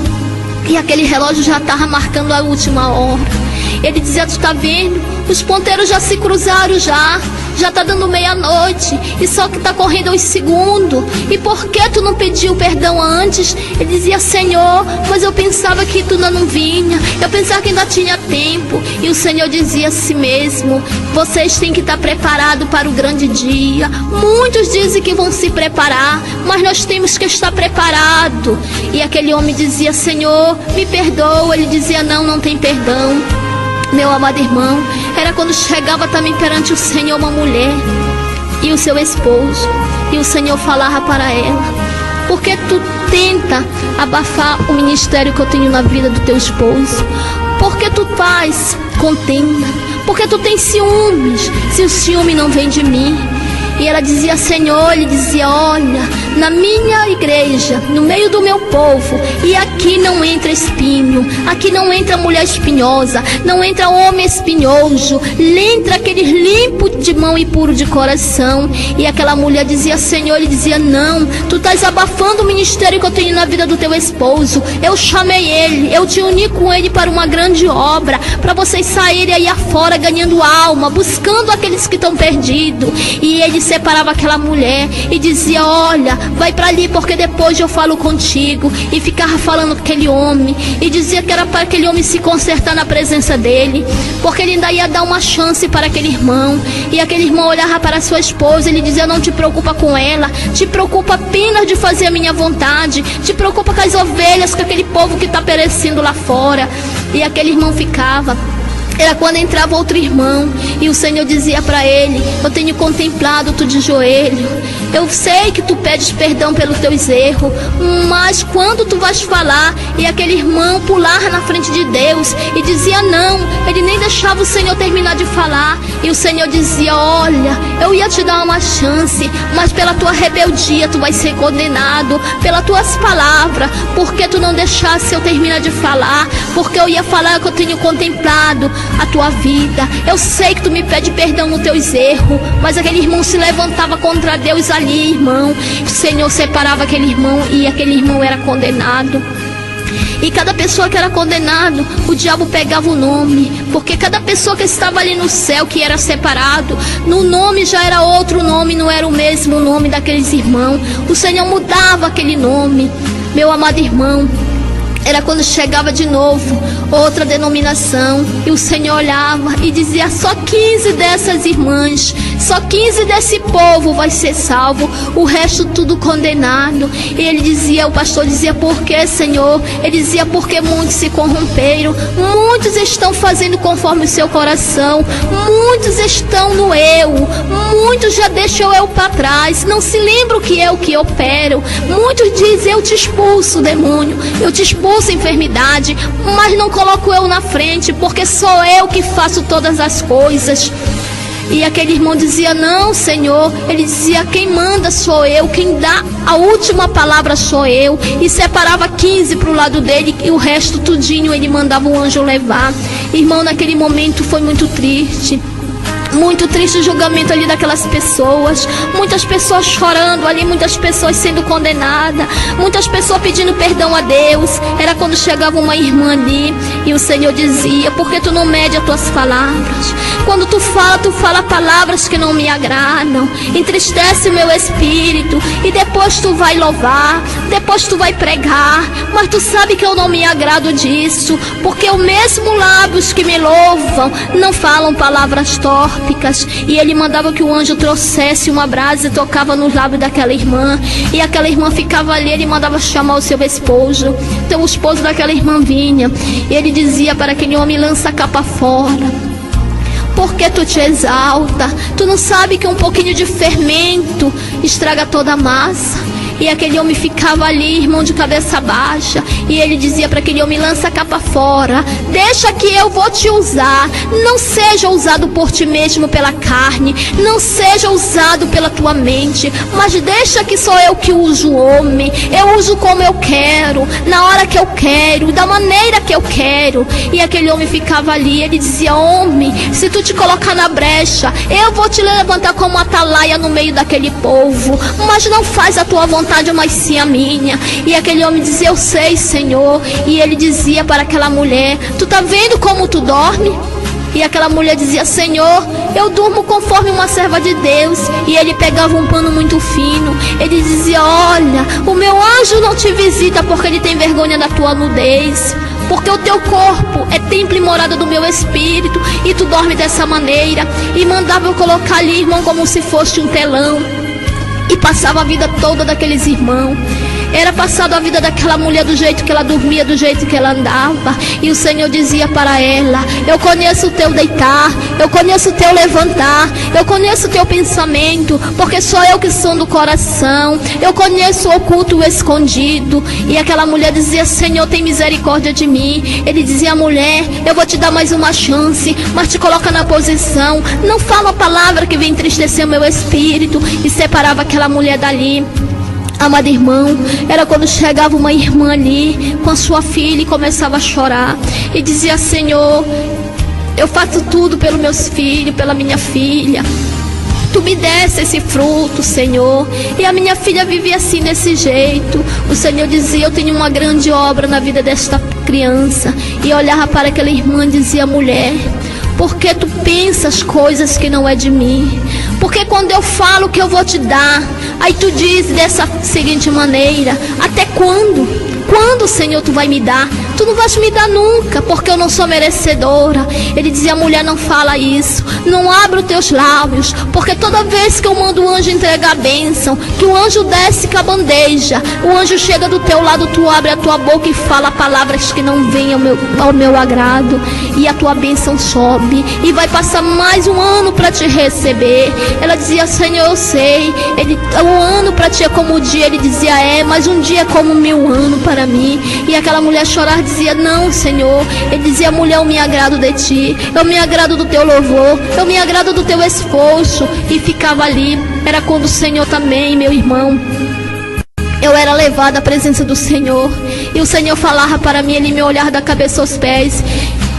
e aquele relógio já estava marcando a última hora. Ele dizia: tu tá vendo? Os ponteiros já se cruzaram já tá dando meia-noite e só que tá correndo os segundos. E por que tu não pediu perdão antes? Ele dizia: Senhor, mas eu pensava que tu ainda não vinha, eu pensava que ainda tinha tempo. E o Senhor dizia a si mesmo: vocês têm que estar preparados para o grande dia. Muitos dizem que vão se preparar, mas nós temos que estar preparados. E aquele homem dizia: Senhor, me perdoa. Ele dizia: não tem perdão. Meu amado irmão, era quando chegava também perante o Senhor uma mulher e o seu esposo, e o Senhor falava para ela: por que tu tenta abafar o ministério que eu tenho na vida do teu esposo? Por que tu faz contenda? Por que tu tens ciúmes, se o ciúme não vem de mim? E ela dizia: Senhor, ele dizia: olha, na minha igreja, no meio do meu povo, e aqui não entra espinho, aqui não entra mulher espinhosa, não entra homem espinhoso, entra aquele limpo de mão e puro de coração. E aquela mulher dizia: Senhor, ele dizia: não, tu estás abafando o ministério que eu tenho na vida do teu esposo. Eu chamei ele, eu te uni com ele para uma grande obra, para vocês saírem aí afora ganhando alma, buscando aqueles que estão perdidos. E ele separava aquela mulher e dizia: olha, vai para ali porque depois eu falo contigo. E ficava falando com aquele homem e dizia que era para aquele homem se consertar na presença dele, porque ele ainda ia dar uma chance para aquele irmão. E aquele irmão olhava para sua esposa e ele dizia: não te preocupa com ela, te preocupa apenas de fazer a minha vontade, te preocupa com as ovelhas, com aquele povo que está perecendo lá fora. E aquele irmão ficava. Era quando entrava outro irmão e o Senhor dizia para ele: eu tenho contemplado tu de joelho, eu sei que tu pedes perdão pelos teus erros, mas quando tu vais falar? E aquele irmão pular na frente de Deus e dizia não, ele nem deixava o Senhor terminar de falar. E o Senhor dizia: olha, eu ia te dar uma chance, mas pela tua rebeldia tu vais ser condenado, pelas tuas palavras, porque tu não deixasse eu terminar de falar, porque eu ia falar que eu tenho contemplado a tua vida. Eu sei que tu me pede perdão nos teus erros, mas aquele irmão se levantava contra Deus ali, irmão. O Senhor separava aquele irmão e aquele irmão era condenado. E cada pessoa que era condenado, o diabo pegava o nome, porque cada pessoa que estava ali no céu, que era separado, no nome já era outro nome, não era o mesmo nome daqueles irmãos. O Senhor mudava aquele nome. Meu amado irmão, era quando chegava de novo outra denominação e o Senhor olhava e dizia: só 15 dessas irmãs, só 15 desse povo vai ser salvo, o resto tudo condenado. E ele dizia, o pastor dizia: por que, Senhor? Ele dizia: porque muitos se corromperam, muitos estão fazendo conforme o seu coração, muitos estão no eu, muitos já deixam eu para trás, não se lembram que eu opero. Muitos dizem: eu te expulso, demônio, eu te expulso, enfermidade, mas não coloco eu na frente, porque sou eu que faço todas as coisas. E aquele irmão dizia: não, Senhor. Ele dizia: quem manda sou eu, quem dá a última palavra sou eu. E separava 15 para o lado dele e o resto tudinho ele mandava o anjo levar. Irmão, naquele momento foi muito triste. Muito triste o julgamento ali daquelas pessoas. Muitas pessoas chorando ali, muitas pessoas sendo condenadas, muitas pessoas pedindo perdão a Deus. Era quando chegava uma irmã ali e o Senhor dizia: por que tu não mede as tuas palavras? Quando tu fala palavras que não me agradam, entristece o meu espírito. E depois tu vai louvar, depois tu vai pregar, mas tu sabe que eu não me agrado disso, porque o mesmo lábios que me louvam não falam palavras torpes. E ele mandava que o anjo trouxesse uma brasa e tocava nos lábios daquela irmã, e aquela irmã ficava ali. Ele mandava chamar o seu esposo. Então o esposo daquela irmã vinha e ele dizia para aquele homem: lança a capa fora, porque tu te exalta, tu não sabe que um pouquinho de fermento estraga toda a massa. E aquele homem ficava ali, irmão, de cabeça baixa. E ele dizia para aquele homem: lança a capa fora, deixa que eu vou te usar. Não seja usado por ti mesmo pela carne, não seja usado pela tua mente, mas deixa que sou eu que uso o homem. Eu uso como eu quero, na hora que eu quero, da maneira que eu quero. E aquele homem ficava ali. Ele dizia: homem, se tu te colocar na brecha, eu vou te levantar como atalaia no meio daquele povo, mas não faz a tua vontade, mas sim a minha. E aquele homem dizia: eu sei, Senhor. E ele dizia para aquela mulher: tu tá vendo como tu dorme? E aquela mulher dizia: Senhor, eu durmo conforme uma serva de Deus. E ele pegava um pano muito fino. Ele dizia: olha, o meu anjo não te visita porque ele tem vergonha da tua nudez, porque o teu corpo é templo e morada do meu espírito, e tu dorme dessa maneira. E mandava eu colocar ali, irmão, como se fosse um telão. E passava a vida toda daqueles irmãos. Era passado a vida daquela mulher do jeito que ela dormia, do jeito que ela andava. E o Senhor dizia para ela: eu conheço o teu deitar, eu conheço o teu levantar, eu conheço o teu pensamento, porque sou eu que sou do coração. Eu conheço o oculto e o escondido. E aquela mulher dizia: Senhor, tem misericórdia de mim. Ele dizia: mulher, eu vou te dar mais uma chance, mas te coloca na posição. Não fala a palavra que vem entristecer o meu espírito. E separava aquela mulher dali. Amado irmão, era quando chegava uma irmã ali com a sua filha e começava a chorar e dizia: Senhor, eu faço tudo pelos meus filhos, pela minha filha. Tu me desse esse fruto, Senhor. E a minha filha vivia assim, desse jeito. O Senhor dizia: eu tenho uma grande obra na vida desta criança. E olhava para aquela irmã e dizia: mulher, por que tu pensas coisas que não é de mim? Porque quando eu falo que eu vou te dar, aí tu diz dessa seguinte maneira: até quando? Quando, Senhor, tu vai me dar? Tu não vais me dar nunca, porque eu não sou merecedora. Ele dizia: mulher, não fala isso, não abra os teus lábios, porque toda vez que eu mando o anjo entregar a bênção, que o anjo desce com a bandeja, o anjo chega do teu lado, tu abre a tua boca e fala palavras que não vêm ao meu agrado, e a tua bênção sobe, e vai passar mais um ano para te receber. Ela dizia: Senhor, eu sei, um ano para ti é como o dia. Ele dizia: é, mas um dia é como 1000 anos para mim. E aquela mulher chorar dizia: não, Senhor. Ele dizia: mulher, eu me agrado de ti, eu me agrado do teu louvor, eu me agrado do teu esforço. E ficava ali. Era quando o Senhor também, meu irmão, eu era levada à presença do Senhor, e o Senhor falava para mim, ele me olhava da cabeça aos pés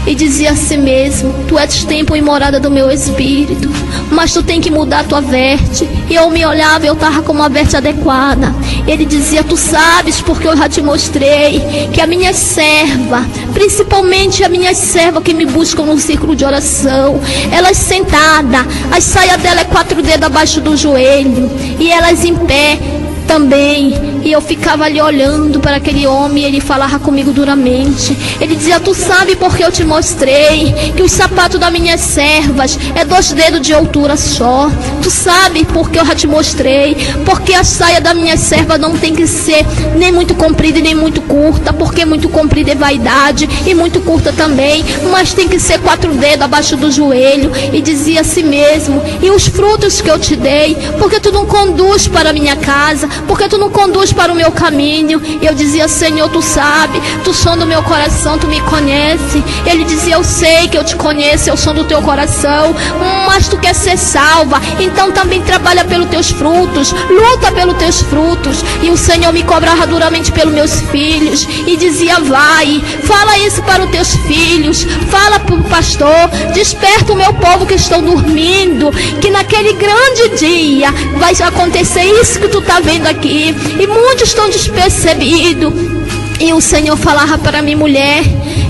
e dizia assim mesmo: tu és templo e morada do meu espírito, mas tu tem que mudar a tua veste. E eu me olhava, eu estava com uma veste adequada. Ele dizia: tu sabes, porque eu já te mostrei que a minha serva, principalmente a minha serva que me buscam no círculo de oração, elas sentadas, as saias dela é 4 dedos abaixo do joelho, e elas em pé também. E eu ficava ali olhando para aquele homem, e ele falava comigo duramente. Ele dizia: tu sabe, porque eu te mostrei que os sapatos das minhas servas é 2 dedos de altura só. Tu sabe, porque eu já te mostrei, porque a saia da minha serva não tem que ser nem muito comprida e nem muito curta, porque muito comprida é vaidade e muito curta também, mas tem que ser 4 dedos abaixo do joelho. E dizia assim mesmo: e os frutos que eu te dei, porque tu não conduz para a minha casa, porque tu não conduz para o meu caminho. E eu dizia: Senhor, tu sabe, tu sonda o meu coração, tu me conhece. Ele dizia: eu sei que eu te conheço, eu sou do teu coração, mas tu quer ser salva, então também trabalha pelos teus frutos, luta pelos teus frutos. E o Senhor me cobrava duramente pelos meus filhos e dizia: vai, fala isso para os teus filhos, fala para o pastor, desperta o meu povo que estão dormindo, que naquele grande dia vai acontecer isso que tu está vendo aqui, e muitos estão despercebidos. E o Senhor falava para mim: mulher,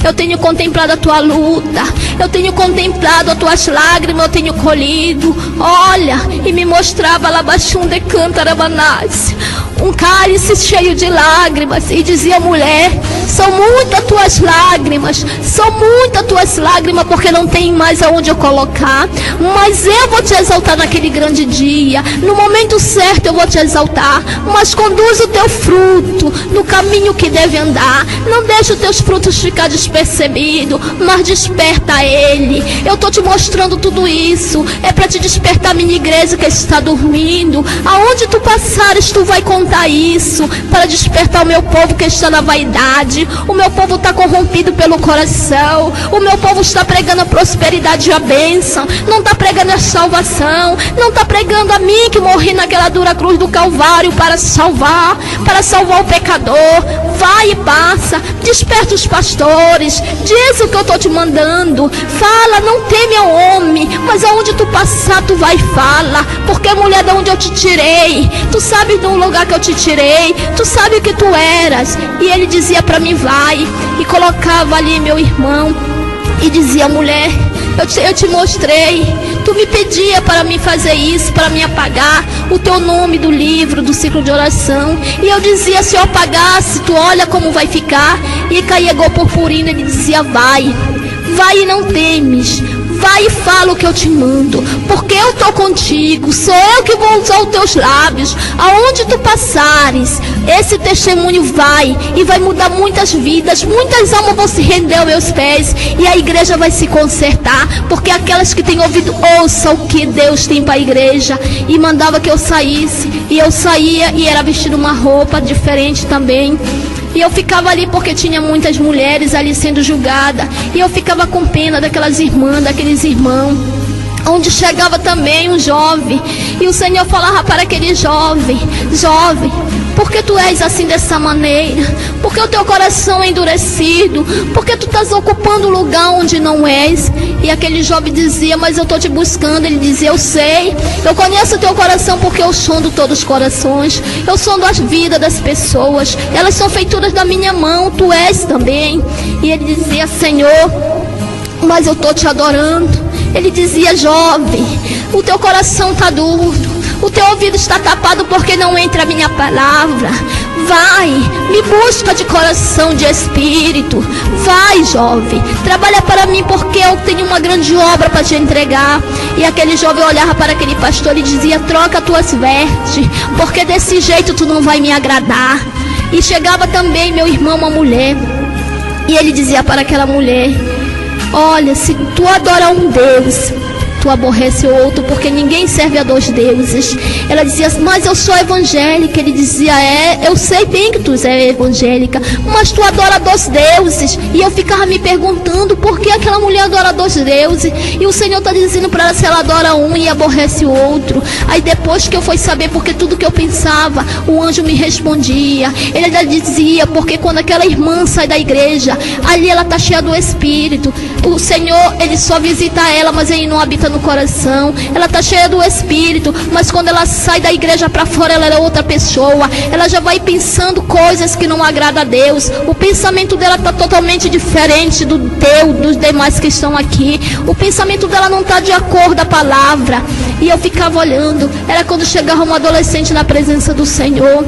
eu tenho contemplado a tua luta, eu tenho contemplado as tuas lágrimas, eu tenho colhido. Olha, e me mostrava lá baixo de Cantarabanás, um cálice cheio de lágrimas, e dizia: mulher, são muitas tuas lágrimas, são muitas tuas lágrimas, porque não tem mais aonde eu colocar, mas eu vou te exaltar naquele grande dia, no momento certo eu vou te exaltar, mas conduz o teu fruto no caminho que deve andar, não deixa os teus frutos ficar despercebidos, mas desperta ele. Eu estou te mostrando tudo isso, é para te despertar, minha igreja que está dormindo. Aonde tu passares, tu vai contar isso, para despertar o meu povo que está na vaidade. O meu povo está corrompido pelo coração, o meu povo está pregando a prosperidade e a bênção, não está pregando a salvação, não está pregando a mim que morri naquela dura cruz do Calvário para salvar o pecador. Vai e passa, desperta os pastores, diz o que eu estou te mandando, fala, não teme ao homem, mas aonde tu passar tu vai e fala, porque mulher, de onde eu te tirei, tu sabe de um lugar que eu te tirei, tu sabe o que tu eras. E ele dizia para mim: vai, e colocava ali meu irmão e dizia: mulher, Eu te mostrei. Tu me pedia para me fazer isso, para me apagar o teu nome do livro, do ciclo de oração. E eu dizia, se eu apagasse, tu olha como vai ficar. E caía igual purpurina, ele dizia, vai e não temes. Vai e fala o que eu te mando, porque eu estou contigo, sou eu que vou usar os teus lábios. Aonde tu passares, esse testemunho vai e vai mudar muitas vidas. Muitas almas vão se render aos meus pés e a igreja vai se consertar, porque aquelas que têm ouvido, ouçam o que Deus tem para a igreja. E mandava que eu saísse, e eu saía e era vestido uma roupa diferente também. E eu ficava ali porque tinha muitas mulheres ali sendo julgadas. E eu ficava com pena daquelas irmãs, daqueles irmãos. Onde chegava também um jovem. E o Senhor falava para aquele jovem: jovem, por que tu és assim dessa maneira? Porque o teu coração é endurecido? Porque tu estás ocupando um lugar onde não és? E aquele jovem dizia: mas eu estou te buscando. Ele dizia: eu sei, eu conheço o teu coração, porque eu sondo todos os corações, eu sondo as vidas das pessoas, elas são feituras da minha mão, tu és também. E ele dizia: Senhor, mas eu estou te adorando. Ele dizia: jovem, o teu coração está duro, o teu ouvido está tapado porque não entra a minha palavra. Vai, me busca de coração, de espírito. Vai, jovem, trabalha para mim, porque eu tenho uma grande obra para te entregar. E aquele jovem olhava para aquele pastor e dizia: troca tuas vestes, porque desse jeito tu não vai me agradar. E chegava também, meu irmão, uma mulher, e ele dizia para aquela mulher: olha, se tu adora um Deus, tu aborrece o outro, porque ninguém serve a dois deuses. Ela dizia: mas eu sou evangélica. Ele dizia: eu sei bem que tu és evangélica, mas tu adora dois deuses. E eu ficava me perguntando por que aquela mulher adora dois deuses. E o Senhor está dizendo para ela se ela adora um e aborrece o outro. Aí depois que eu fui saber, porque tudo que eu pensava, o anjo me respondia. Ele já dizia: porque quando aquela irmã sai da igreja, ali ela está cheia do Espírito. O Senhor, Ele só visita ela, mas Ele não habita no coração. Ela está cheia do Espírito, mas quando ela sai da igreja para fora, ela é outra pessoa. Ela já vai pensando coisas que não agradam a Deus. O pensamento dela está totalmente diferente do teu, dos demais que estão aqui. O pensamento dela não está de acordo com a palavra. E eu ficava olhando. Era quando chegava um adolescente na presença do Senhor.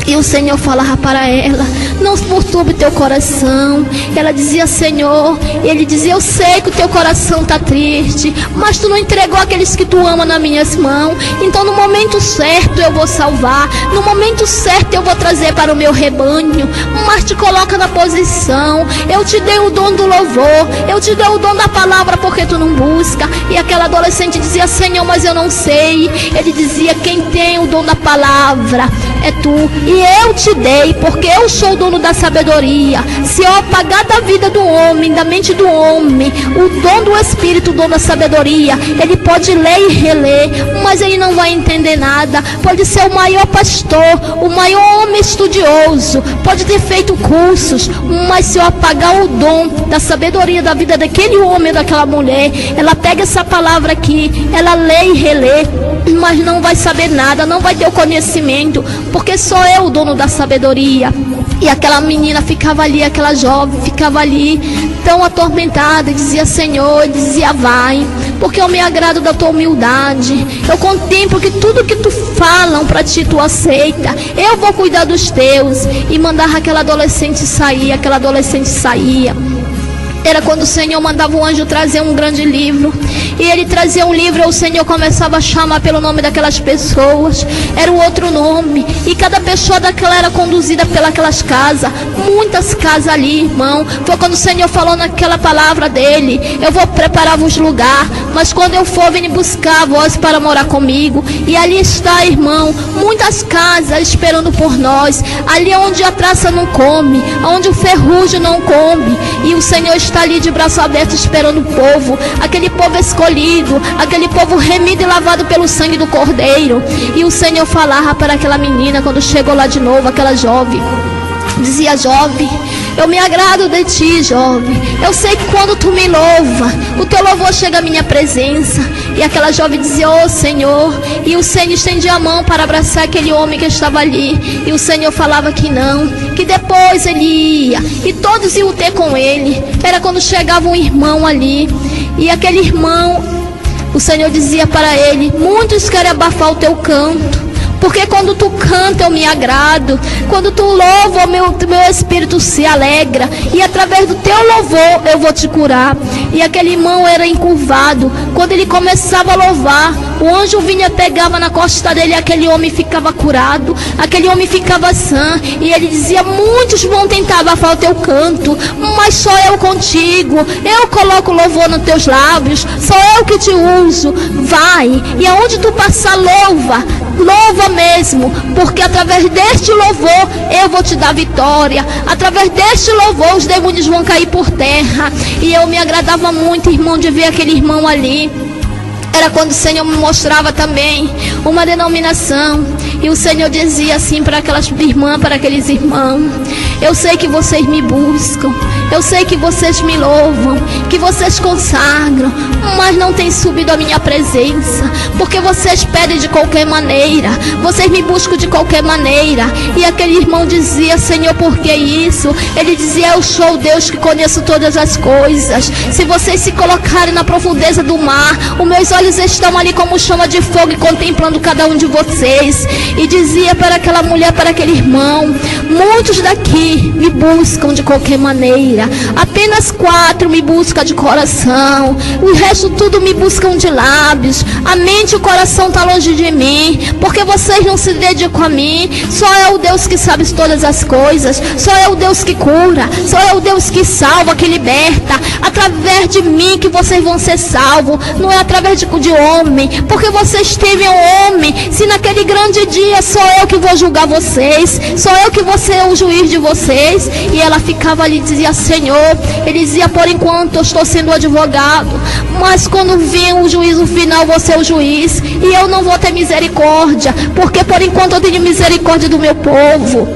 E o Senhor falava para ela: não perturbe teu coração. Ela dizia: Senhor. E Ele dizia: eu sei que o teu coração está triste, mas tu não entregou aqueles que tu ama nas minhas mãos. Então no momento certo eu vou salvar, no momento certo eu vou trazer para o meu rebanho. Mas te coloca na posição. Eu te dei o dom do louvor, eu te dei o dom da palavra, porque tu não busca. E aquela adolescente dizia: Senhor, mas eu não sei. Ele dizia: quem tem o dom da palavra é tu, e eu te dei, porque eu sou o dono da sabedoria. Se eu apagar da vida do homem, da mente do homem, o dom do Espírito, o dom da sabedoria, ele pode ler e reler, mas ele não vai entender nada. Pode ser o maior pastor, o maior homem estudioso, pode ter feito cursos, mas se eu apagar o dom da sabedoria da vida daquele homem, daquela mulher, ela pega essa palavra aqui, ela lê e relê, mas não vai saber nada, não vai ter o conhecimento, porque sou eu o dono da sabedoria. E aquela menina ficava ali, aquela jovem ficava ali tão atormentada, e dizia: Senhor, e dizia: vai, porque eu me agrado da tua humildade, eu contemplo que tudo que tu falam para ti tu aceita, eu vou cuidar dos teus. E mandava aquela adolescente sair, aquela adolescente saía. Era quando o Senhor mandava o anjo trazer um grande livro. E ele trazia um livro, e o Senhor começava a chamar pelo nome daquelas pessoas. Era o outro nome. E cada pessoa daquela era conduzida pelas casas. Muitas casas ali, irmão. Foi quando o Senhor falou naquela palavra dele: eu vou preparar-vos lugar, mas quando eu for, vem buscar vós para morar comigo. E ali está, irmão, muitas casas esperando por nós. Ali é onde a traça não come, onde o ferrugem não come. E o Senhor está ali de braço aberto esperando o povo, aquele povo escolhido, aquele povo remido e lavado pelo sangue do Cordeiro. E o Senhor falava para aquela menina quando chegou lá de novo, aquela jovem, dizia: jovem, eu me agrado de ti, jovem. Eu sei que quando tu me louva, o teu louvor chega à minha presença. E aquela jovem dizia: oh Senhor. E o Senhor estendia a mão para abraçar aquele homem que estava ali. E o Senhor falava que não, que depois ele ia, e todos iam ter com ele. Era quando chegava um irmão ali, E aquele irmão, o Senhor dizia para ele: muitos querem abafar o teu canto, porque quando tu canta eu me agrado, quando tu louva, o meu espírito se alegra, e através do teu louvor eu vou te curar. E aquele irmão era encurvado. Quando ele começava a louvar, o anjo vinha, pegava na costa dele, e aquele homem ficava curado, aquele homem ficava sã. E ele dizia: muitos vão tentar abafar o teu canto, mas só eu contigo. Eu coloco louvor nos teus lábios, só eu que te uso. Vai, e aonde tu passar, louva mesmo, porque através deste louvor eu vou te dar vitória. Através deste louvor os demônios vão cair por terra. E eu me agradava muito, irmão, de ver aquele irmão ali. Era quando o Senhor me mostrava também uma denominação, e o Senhor dizia assim para aquelas irmãs, para aqueles irmãos: eu sei que vocês me buscam, eu sei que vocês me louvam, que vocês consagram, mas não tem subido a minha presença, porque vocês pedem de qualquer maneira, vocês me buscam de qualquer maneira. E aquele irmão dizia: Senhor, por que isso? Ele dizia: eu sou o Deus que conheço todas as coisas. Se vocês se colocarem na profundeza do mar, os meus olhos estão ali como chama de fogo, e contemplando cada um de vocês. E dizia para aquela mulher, para aquele irmão: muitos daqui me buscam de qualquer maneira, apenas 4 me buscam de coração, o resto tudo me buscam de lábios. A mente e o coração está longe de mim, porque vocês não se dedicam a mim. Só é o Deus que sabe todas as coisas, só é o Deus que cura, só é o Deus que salva, que liberta. Através de mim que vocês vão ser salvos, não é através de homem, porque vocês temem o homem. Se naquele grande dia sou eu que vou julgar vocês, sou eu que vou ser o juiz de vocês. E ela ficava ali e dizia: Senhor, ele dizia: por enquanto eu estou sendo advogado, mas quando vir o juízo final, vou ser o juiz, e eu não vou ter misericórdia, porque por enquanto eu tenho misericórdia do meu povo.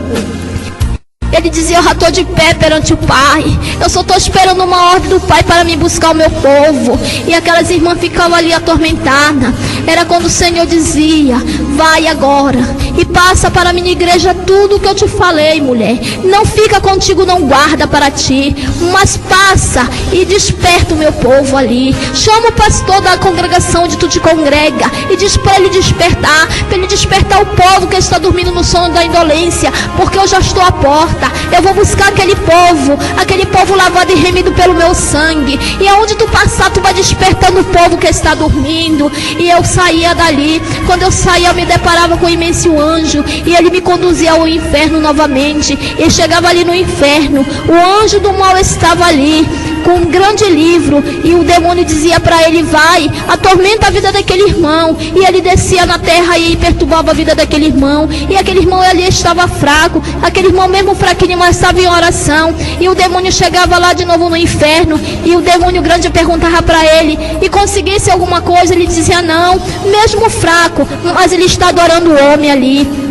Ele dizia: eu já estou de pé perante o Pai, eu só estou esperando uma ordem do Pai para me buscar o meu povo. E aquelas irmãs ficavam ali atormentadas. Era quando o Senhor dizia: vai agora e passa para a minha igreja tudo o que eu te falei, mulher. Não fica contigo, não guarda para ti, mas passa e desperta o meu povo ali. Chama o pastor da congregação onde tu te congrega e diz para ele despertar, o povo que está dormindo no sono da indolência, porque eu já estou à porta. Eu vou buscar aquele povo lavado e remido pelo meu sangue. E aonde tu passar, tu vai despertando o povo que está dormindo. E eu saía dali. Quando eu saía, eu me deparava com um imenso anjo, e ele me conduzia ao inferno novamente. E chegava ali no inferno, o anjo do mal estava ali com um grande livro, e o demônio dizia para ele: vai, atormenta a vida daquele irmão. E ele descia na terra e perturbava a vida daquele irmão. E aquele irmão ali estava fraco, aquele irmão mesmo fraquinho, mas estava em oração. E o demônio chegava lá de novo no inferno, e o demônio grande perguntava para ele: e conseguisse alguma coisa? Ele dizia: não, mesmo fraco, mas ele está adorando o homem ali.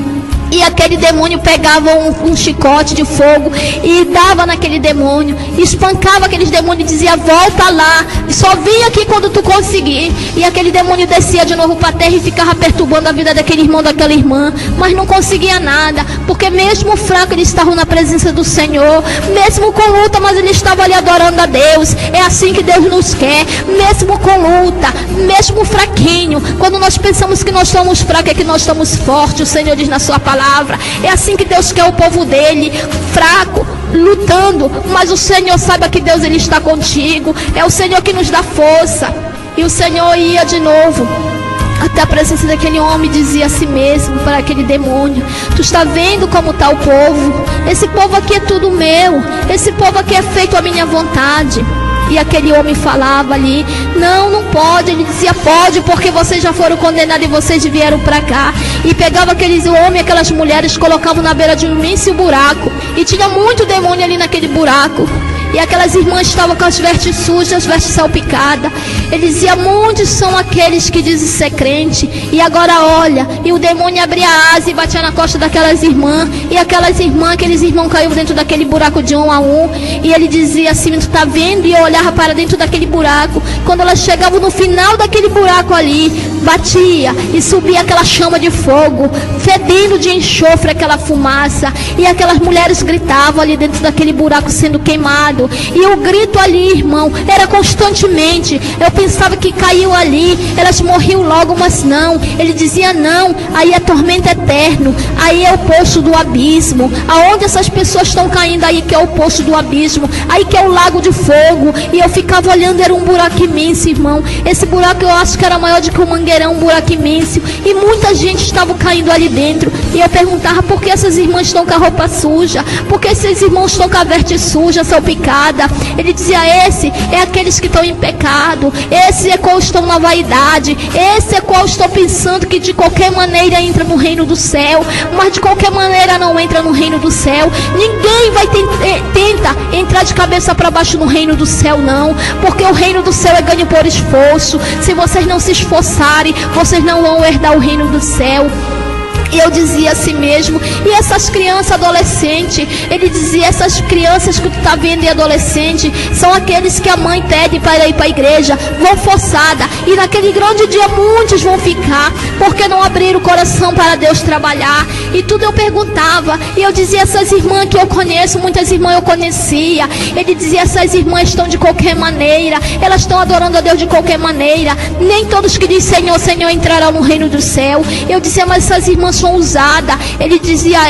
E aquele demônio pegava um chicote de fogo e dava naquele demônio, espancava aqueles demônios e dizia: volta lá, só vem aqui quando tu conseguir. E aquele demônio descia de novo para a terra e ficava perturbando a vida daquele irmão, daquela irmã, mas não conseguia nada, porque mesmo fraco ele estava na presença do Senhor, mesmo com luta, mas ele estava ali adorando a Deus. É assim que Deus nos quer, mesmo com luta, mesmo fraquinho. Quando nós pensamos que nós estamos fracos, é que nós estamos fortes. O Senhor diz na sua palavra: é assim que Deus quer o povo dele, fraco, lutando, mas o Senhor saiba que Deus, ele está contigo. É o Senhor que nos dá força. E o Senhor ia de novo até a presença daquele homem, dizia a si mesmo para aquele demônio: tu está vendo como está o povo? Esse povo aqui é tudo meu, esse povo aqui é feito à minha vontade. E aquele homem falava ali: não pode. Ele dizia: pode, porque vocês já foram condenados e vocês vieram para cá. E pegava aqueles homens, aquelas mulheres, colocavam na beira de um imenso buraco, e tinha muito demônio ali naquele buraco. E aquelas irmãs estavam com as vestes sujas, as vestes salpicadas. Ele dizia: muitos são aqueles que dizem ser crente, e agora olha. E o demônio abria a asa e batia na costa daquelas irmãs. E aqueles irmãos caíram dentro daquele buraco de um a um. E ele dizia assim: tu está vendo? E eu olhava para dentro daquele buraco. Quando elas chegavam no final daquele buraco ali, batia e subia aquela chama de fogo, fedendo de enxofre aquela fumaça, e aquelas mulheres gritavam ali dentro daquele buraco sendo queimado, e o grito ali, irmão, era constantemente. Eu pensava que caiu ali, elas morriam logo, mas não. Ele dizia não, aí é tormento eterno, aí é o poço do abismo. Aonde essas pessoas estão caindo aí que é o poço do abismo, aí que é o lago de fogo. E eu ficava olhando, era um buraco imenso, irmão. Esse buraco eu acho que era maior do que o Mangueirão, um buraco imenso, e muita gente estava caindo ali dentro. E eu perguntava por que essas irmãs estão com a roupa suja, por que esses irmãos estão com a veste suja, salpicada. Ele dizia, esse é aqueles que estão em pecado, esse é qual estão na vaidade, esse é qual estão pensando que de qualquer maneira entra no reino do céu, mas de qualquer maneira não entra no reino do céu. Ninguém vai tenta entrar de cabeça para baixo no reino do céu, não, porque o reino do céu é ganho por esforço. Se vocês não se esforçarem, vocês não vão herdar o reino do céu. E eu dizia assim mesmo, e essas crianças adolescentes, ele dizia, essas crianças que tu está vendo e adolescente, são aqueles que a mãe pede para ir para a igreja, vão forçada, e naquele grande dia muitos vão ficar, porque não abriram o coração para Deus trabalhar. E tudo eu perguntava, e eu dizia, essas irmãs que eu conheço, muitas irmãs eu conhecia, ele dizia, essas irmãs estão de qualquer maneira, elas estão adorando a Deus de qualquer maneira, nem todos que dizem Senhor, Senhor entrarão no reino do céu. Eu dizia, mas essas irmãs são usadas. Ele dizia,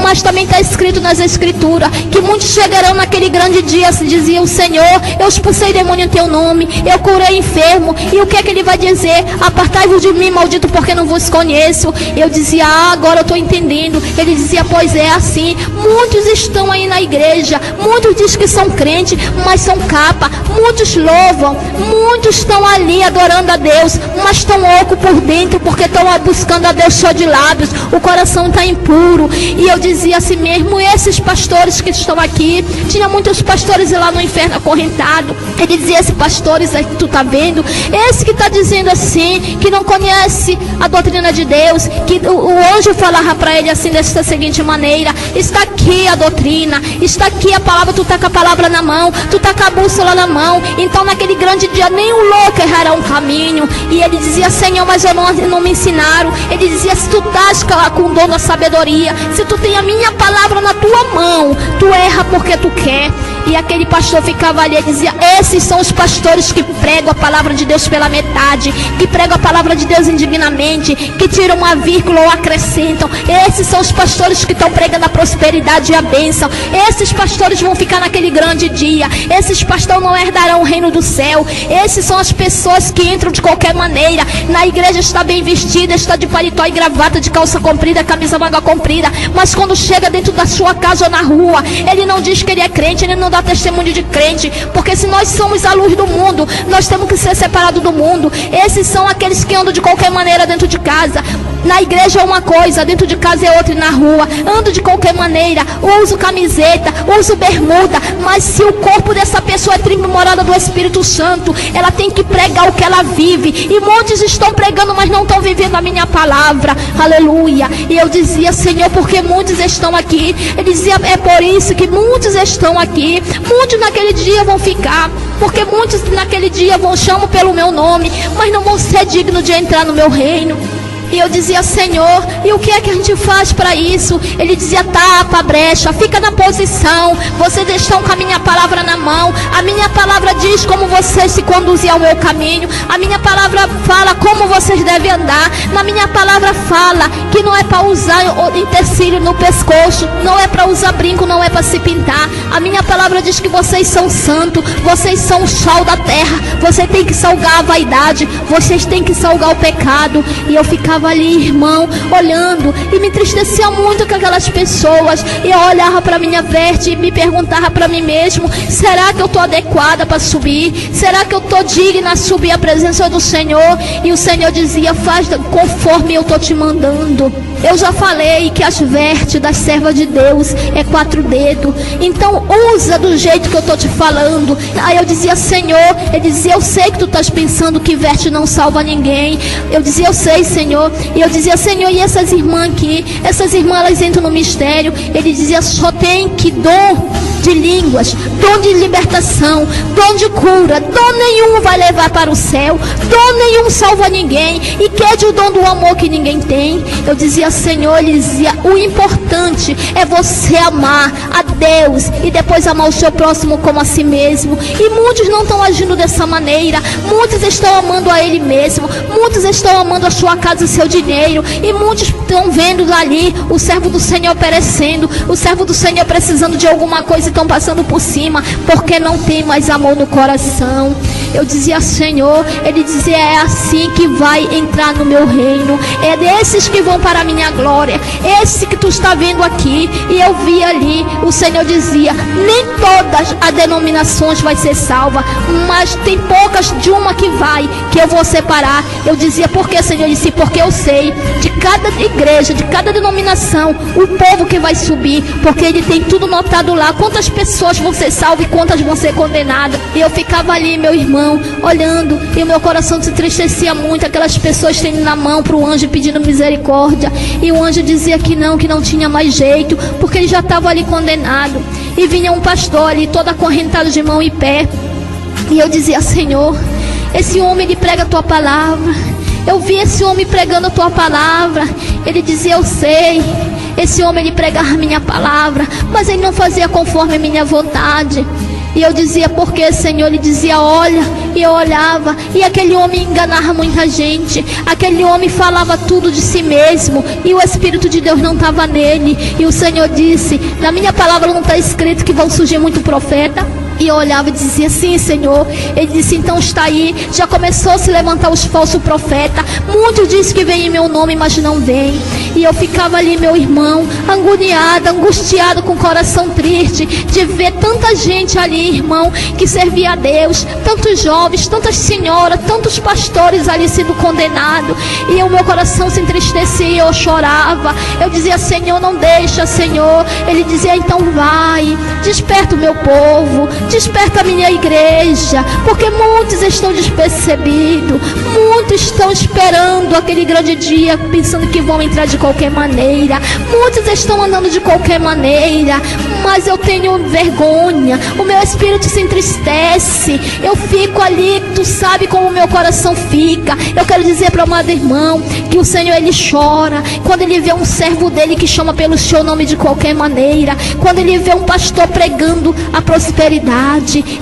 mas também está escrito nas escrituras que muitos chegarão naquele grande dia, diziam, Senhor, eu expulsei demônio em teu nome, eu curei enfermo. E o que é que ele vai dizer? Apartai-vos de mim, maldito, porque não vos conheço. Eu dizia, agora eu estou entendendo. Ele dizia, pois é assim, muitos estão aí na igreja, muitos dizem que são crentes, mas são capa, muitos louvam, muitos estão ali adorando a Deus, mas estão ocos por dentro, porque estão buscando a Deus só de lábios, o coração está impuro. E eu dizia assim mesmo, esses pastores que estão aqui, tinha muitos pastores lá no inferno acorrentado. Ele dizia, esses pastores aí que tu está vendo, esse que está dizendo assim, que não conhece a doutrina de Deus, que o anjo falava para ele assim, desta seguinte maneira, está aqui a doutrina, está aqui a palavra, tu está com a palavra na mão, tu está com a bússola na mão, então naquele grande dia nem o louco errará um caminho. E ele dizia, Senhor, mas eu não me ensinaram. Ele dizia, se tu estás com o dom da sabedoria, se tu tem a minha palavra na tua mão, tu erra porque tu quer. E aquele pastor ficava ali e dizia, esses são os pastores que pregam a palavra de Deus pela metade, que pregam a palavra de Deus indignamente, que tiram uma vírgula ou acrescentam. Esses são os pastores que estão pregando a prosperidade e a bênção. Esses pastores vão ficar naquele grande dia. Esses pastores não herdarão o reino do céu. Esses são as pessoas que entram de qualquer maneira. Na igreja está bem vestida, está de paletó e gravata, de calça comprida, camisa manga comprida, mas quando chega dentro da sua casa ou na rua, ele não diz que ele é crente, ele não dá testemunho de crente, porque se nós somos a luz do mundo, nós temos que ser separados do mundo. Esses são aqueles que andam de qualquer maneira dentro de casa. Na igreja é uma coisa, dentro de casa é outra, e na rua ando de qualquer maneira, uso camiseta, uso bermuda, mas se o corpo dessa pessoa é primorada do Espírito Santo, ela tem que pregar o que ela vive. E muitos estão pregando, mas não estão vivendo a minha palavra. Aleluia. E eu dizia, Senhor, porque muitos estão aqui. Ele dizia, é por isso que muitos estão aqui. Muitos naquele dia vão ficar, porque muitos naquele dia chamam pelo meu nome, mas não vão ser dignos de entrar no meu reino. E eu dizia, Senhor, e o que é que a gente faz para isso? Ele dizia, tapa a brecha, fica na posição, vocês estão com a minha palavra na mão, a minha palavra diz como vocês se conduzem ao meu caminho, a minha palavra fala como vocês devem andar, na minha palavra fala que não é para usar utensílio no pescoço, não é para usar brinco, não é para se pintar. A minha palavra diz que vocês são santos, vocês são o sal da terra, vocês têm que salgar a vaidade, vocês têm que salgar o pecado. E eu ficava ali, irmão, olhando, e me entristecia muito com aquelas pessoas. E eu olhava para minha veste e me perguntava para mim mesmo, será que eu estou adequada para subir? Será que eu estou digna a subir a presença do Senhor? E o Senhor dizia, faz conforme eu estou te mandando. Eu já falei que as vestes das servas de Deus é 4 dedos, então usa do jeito que eu estou te falando. Aí eu dizia, Senhor, ele dizia, eu sei que tu estás pensando que veste não salva ninguém. Eu dizia, eu sei, Senhor. E eu dizia, Senhor, e essas irmãs aqui? Essas irmãs, elas entram no mistério. Ele dizia, só tem que dom de línguas, dom de libertação, dom de cura. Dom nenhum vai levar para o céu, dom nenhum salva ninguém, e quede o dom do amor que ninguém tem. Eu dizia, Senhor, ele dizia, o importante é você amar a Deus e depois amar o seu próximo como a si mesmo. E muitos não estão agindo dessa maneira, muitos estão amando a Ele mesmo, muitos estão amando a sua casa e seu dinheiro, e muitos estão vendo ali o servo do Senhor perecendo, o servo do Senhor precisando de alguma coisa e estão passando por cima, porque não tem mais amor no coração. Eu dizia, Senhor, ele dizia, é assim que vai entrar no meu reino, é desses que vão para a minha glória, esse que tu está vendo aqui. E eu vi ali, o Senhor dizia, nem todas as denominações vai ser salva, mas tem poucas de uma que vai, que eu vou separar. Eu dizia, por que, Senhor? Ele disse, porque eu sei de cada igreja, de cada denominação, o povo que vai subir, porque ele tem tudo notado lá, quantas pessoas vão ser salvas e quantas vão ser condenadas. E eu ficava ali, meu irmão, olhando, e o meu coração se entristecia muito, aquelas pessoas tendo na mão para o anjo pedindo misericórdia, e o anjo dizia que não tinha mais jeito, porque ele já estava ali condenado. E vinha um pastor ali, todo acorrentado de mão e pé, e eu dizia, Senhor, esse homem ele prega a tua palavra. Eu vi esse homem pregando a tua palavra. Ele dizia, eu sei, esse homem ele pregava a minha palavra, mas ele não fazia conforme a minha vontade. E eu dizia, por que, Senhor? Ele dizia, olha. E eu olhava, e aquele homem enganava muita gente, aquele homem falava tudo de si mesmo, e o Espírito de Deus não estava nele. E o Senhor disse, na minha palavra não está escrito que vão surgir muito profeta? E eu olhava e dizia, sim, Senhor. Ele disse, então está aí, já começou a se levantar os falsos profetas. Muitos dizem que vem em meu nome, mas não vem. E eu ficava ali, meu irmão, agoniada, angustiada, com o coração triste, de ver tanta gente ali, irmão, que servia a Deus, tantos jovens, tantas senhoras, tantos pastores ali sendo condenados. E o meu coração se entristecia, eu chorava. Eu dizia, Senhor, não deixa, Senhor. Ele dizia, então vai, desperta o meu povo, desperta a minha igreja, porque muitos estão despercebidos, muitos estão esperando aquele grande dia, pensando que vão entrar de qualquer maneira, muitos estão andando de qualquer maneira, mas eu tenho vergonha, o meu espírito se entristece, eu fico ali, tu sabe como o meu coração fica. Eu quero dizer para o amado irmão, que o Senhor ele chora, quando ele vê um servo dele que chama pelo seu nome de qualquer maneira, quando ele vê um pastor pregando a prosperidade,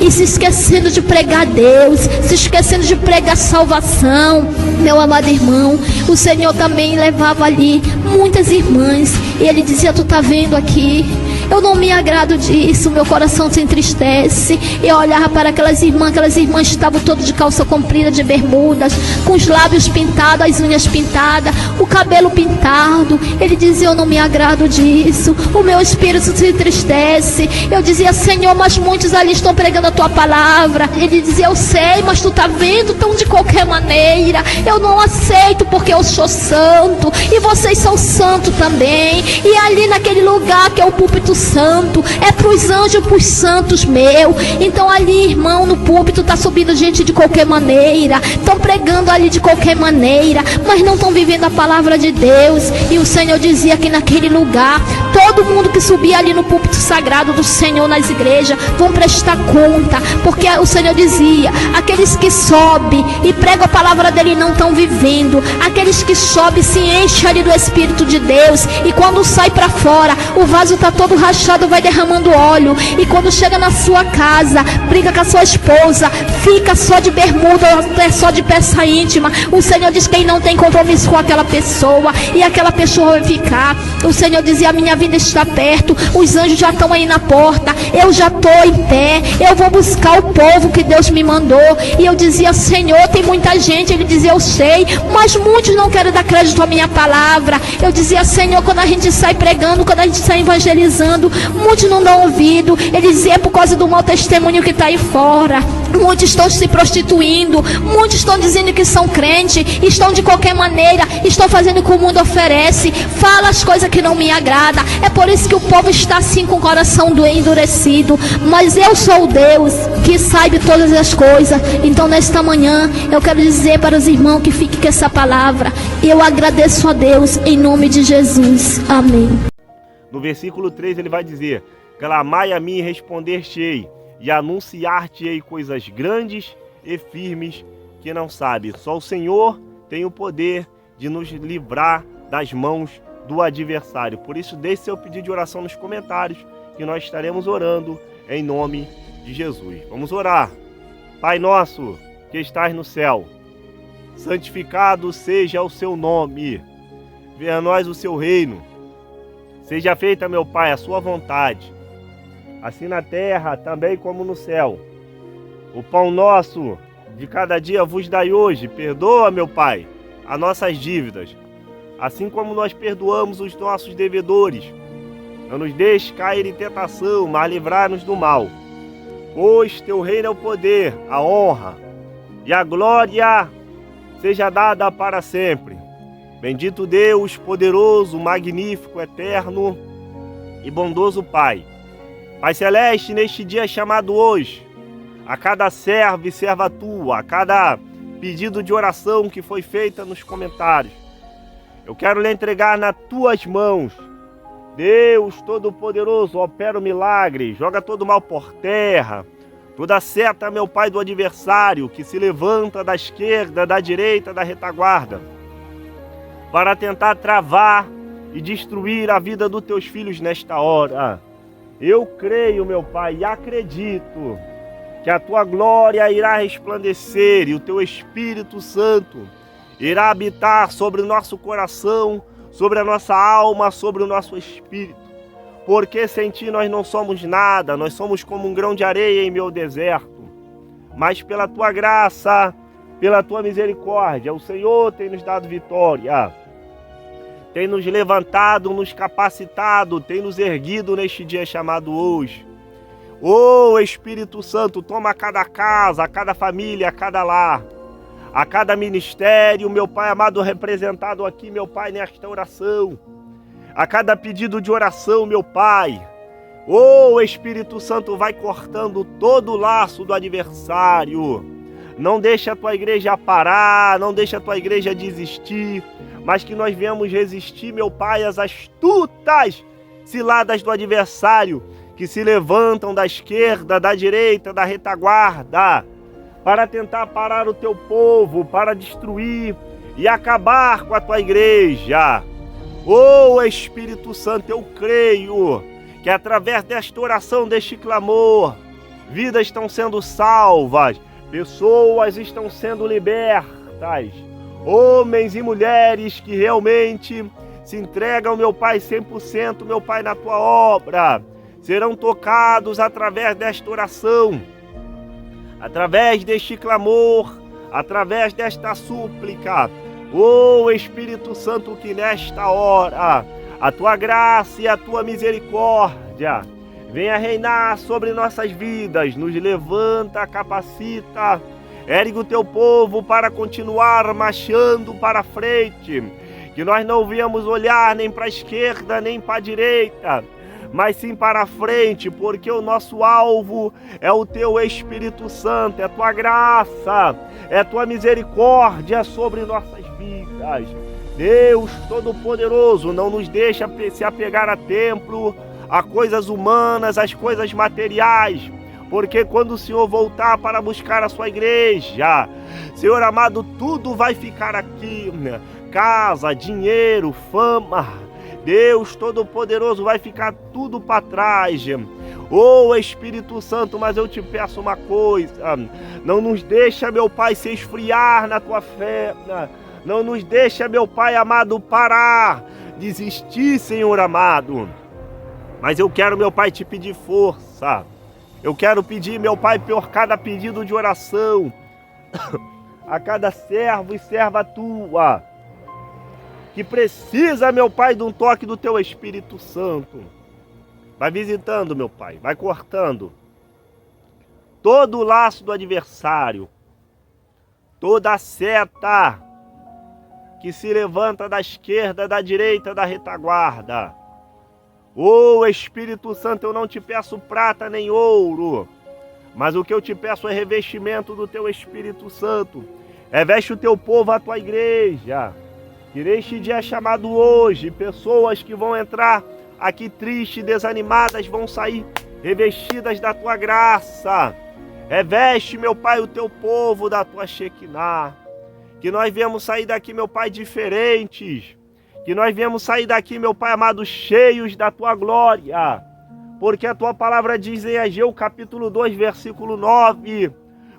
e se esquecendo de pregar Deus, se esquecendo de pregar salvação. Meu amado irmão, o Senhor também levava ali muitas irmãs, e ele dizia, tu tá vendo aqui, eu não me agrado disso, meu coração se entristece. Eu olhava para aquelas irmãs estavam todas de calça comprida, de bermudas, com os lábios pintados, as unhas pintadas, o cabelo pintado. Ele dizia, eu não me agrado disso, o meu espírito se entristece. Eu dizia, Senhor, mas muitos ali estão pregando a tua palavra. Ele dizia, eu sei, mas tu tá vendo, tão de qualquer maneira. Eu não aceito, porque eu sou santo, e vocês são santos também. E ali naquele lugar que é o púlpito santo, é para os anjos, para os santos meu. Então ali, irmão, no púlpito está subindo gente de qualquer maneira, estão pregando ali de qualquer maneira, mas não estão vivendo a palavra de Deus. E o Senhor dizia que naquele lugar, todo mundo que subia ali no púlpito sagrado do Senhor nas igrejas vão prestar conta, porque o Senhor dizia, aqueles que sobem e pregam a palavra dele não estão vivendo, aqueles que sobem se enchem ali do Espírito de Deus, e quando sai para fora, o vaso está todo rachado, vai derramando óleo, e quando chega na sua casa, briga com a sua esposa, fica só de bermuda, até só de peça íntima. O Senhor diz que ele não tem compromisso com aquela pessoa, e aquela pessoa vai ficar. O Senhor dizia, a minha vida está perto, os anjos já estão aí na porta, eu já estou em pé, eu vou buscar o povo que Deus me mandou. E eu dizia, Senhor, tem muita gente. Ele dizia, eu sei, mas muitos não querem dar crédito à minha palavra. Eu dizia, Senhor, quando a gente sai pregando, quando a gente sai evangelizando, muitos não dão ouvido. Ele dizia, é por causa do mau testemunho que está aí fora. Muitos estão se prostituindo, muitos estão dizendo que são crentes, estão de qualquer maneira, estão fazendo o que o mundo oferece, fala as coisas que não me agradam. É por isso que o povo está assim com o coração endurecido. Mas eu sou o Deus que sabe todas as coisas. Então nesta manhã eu quero dizer para os irmãos que fiquem com essa palavra. Eu agradeço a Deus em nome de Jesus. Amém. No versículo 3 ele vai dizer, Clamai a mim e responder-te-ei, e anunciar-te-ei coisas grandes e firmes que não sabe. Só o Senhor tem o poder de nos livrar das mãos do adversário. Por isso, deixe seu pedido de oração nos comentários, que nós estaremos orando em nome de Jesus. Vamos orar. Pai nosso, que estás no céu, santificado seja o seu nome. Venha a nós o seu reino. Seja feita, meu Pai, a sua vontade, assim na terra, também como no céu. O pão nosso de cada dia vos dai hoje. Perdoa, meu Pai, as nossas dívidas, assim como nós perdoamos os nossos devedores. Não nos deixe cair em tentação, mas livrar-nos do mal. Pois teu reino é o poder, a honra e a glória seja dada para sempre. Bendito Deus, poderoso, magnífico, eterno e bondoso Pai. Pai Celeste, neste dia chamado hoje, a cada servo e serva tua, a cada pedido de oração que foi feita nos comentários, eu quero lhe entregar nas tuas mãos. Deus Todo-Poderoso, opera o milagre, joga todo o mal por terra, toda seta, meu Pai, do adversário que se levanta da esquerda, da direita, da retaguarda, para tentar travar e destruir a vida dos teus filhos nesta hora. Eu creio, meu Pai, e acredito que a tua glória irá resplandecer e o teu Espírito Santo irá habitar sobre o nosso coração, sobre a nossa alma, sobre o nosso espírito. Porque sem ti nós não somos nada, nós somos como um grão de areia em meu deserto. Mas pela tua graça, pela tua misericórdia, o Senhor tem nos dado vitória. Tem nos levantado, nos capacitado, tem nos erguido neste dia chamado hoje. Ô Espírito Santo, toma cada casa, cada família, cada lar, a cada ministério, meu Pai amado, representado aqui, meu Pai, nesta oração, a cada pedido de oração, meu Pai. Ô Espírito Santo, vai cortando todo o laço do adversário. Não deixa a tua igreja parar, não deixa a tua igreja desistir, mas que nós venhamos resistir, meu Pai, às astutas ciladas do adversário, que se levantam da esquerda, da direita, da retaguarda, para tentar parar o teu povo, para destruir e acabar com a tua igreja. Ô Espírito Santo, eu creio que através desta oração, deste clamor, vidas estão sendo salvas, pessoas estão sendo libertas, homens e mulheres que realmente se entregam, meu Pai, 100%, meu Pai, na tua obra, serão tocados através desta oração, através deste clamor, através desta súplica. Ô Espírito Santo, que nesta hora a tua graça e a tua misericórdia venha reinar sobre nossas vidas, nos levanta, capacita, ergue o teu povo para continuar marchando para frente, que nós não venhamos olhar nem para a esquerda nem para a direita, mas sim para frente, porque o nosso alvo é o teu Espírito Santo, é a tua graça, é a tua misericórdia sobre nossas vidas. Deus Todo-Poderoso, não nos deixa se apegar a templo, a coisas humanas, às coisas materiais, porque quando o Senhor voltar para buscar a sua igreja, Senhor amado, tudo vai ficar aqui, casa, dinheiro, fama, Deus Todo-Poderoso, vai ficar tudo para trás. Ô Espírito Santo, mas eu te peço uma coisa, não nos deixa, meu Pai, se esfriar na tua fé, não nos deixa, meu Pai amado, parar, desistir, Senhor amado. Mas eu quero, meu Pai, te pedir força. Eu quero pedir, meu Pai, por cada pedido de oração, a cada servo e serva tua, que precisa, meu Pai, de um toque do teu Espírito Santo. Vai visitando, meu Pai, vai cortando todo o laço do adversário, toda a seta que se levanta da esquerda, da direita, da retaguarda. Ô Espírito Santo, eu não te peço prata nem ouro, mas o que eu te peço é revestimento do teu Espírito Santo. Reveste o teu povo, a tua igreja, que neste dia chamado hoje, pessoas que vão entrar aqui tristes, desanimadas, vão sair revestidas da tua graça. Reveste, meu Pai, o teu povo da tua Shekinah. Que nós viemos sair daqui, meu Pai, diferentes. Que nós viemos sair daqui, meu Pai amado, cheios da tua glória. Porque a tua palavra diz em Ageu, capítulo 2, versículo 9,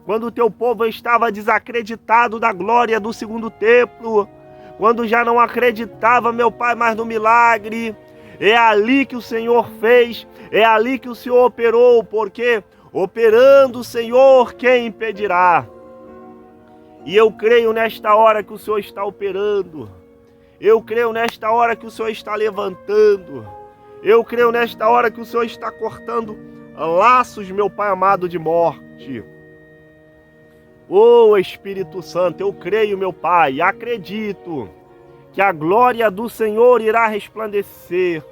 quando o teu povo estava desacreditado da glória do segundo templo, quando já não acreditava, meu Pai, mais no milagre, é ali que o Senhor fez, é ali que o Senhor operou, porque operando o Senhor, quem impedirá? E eu creio nesta hora que o Senhor está operando, eu creio nesta hora que o Senhor está levantando, eu creio nesta hora que o Senhor está cortando laços, meu Pai amado, de morte. Oh, Espírito Santo, eu creio, meu Pai, acredito que a glória do Senhor irá resplandecer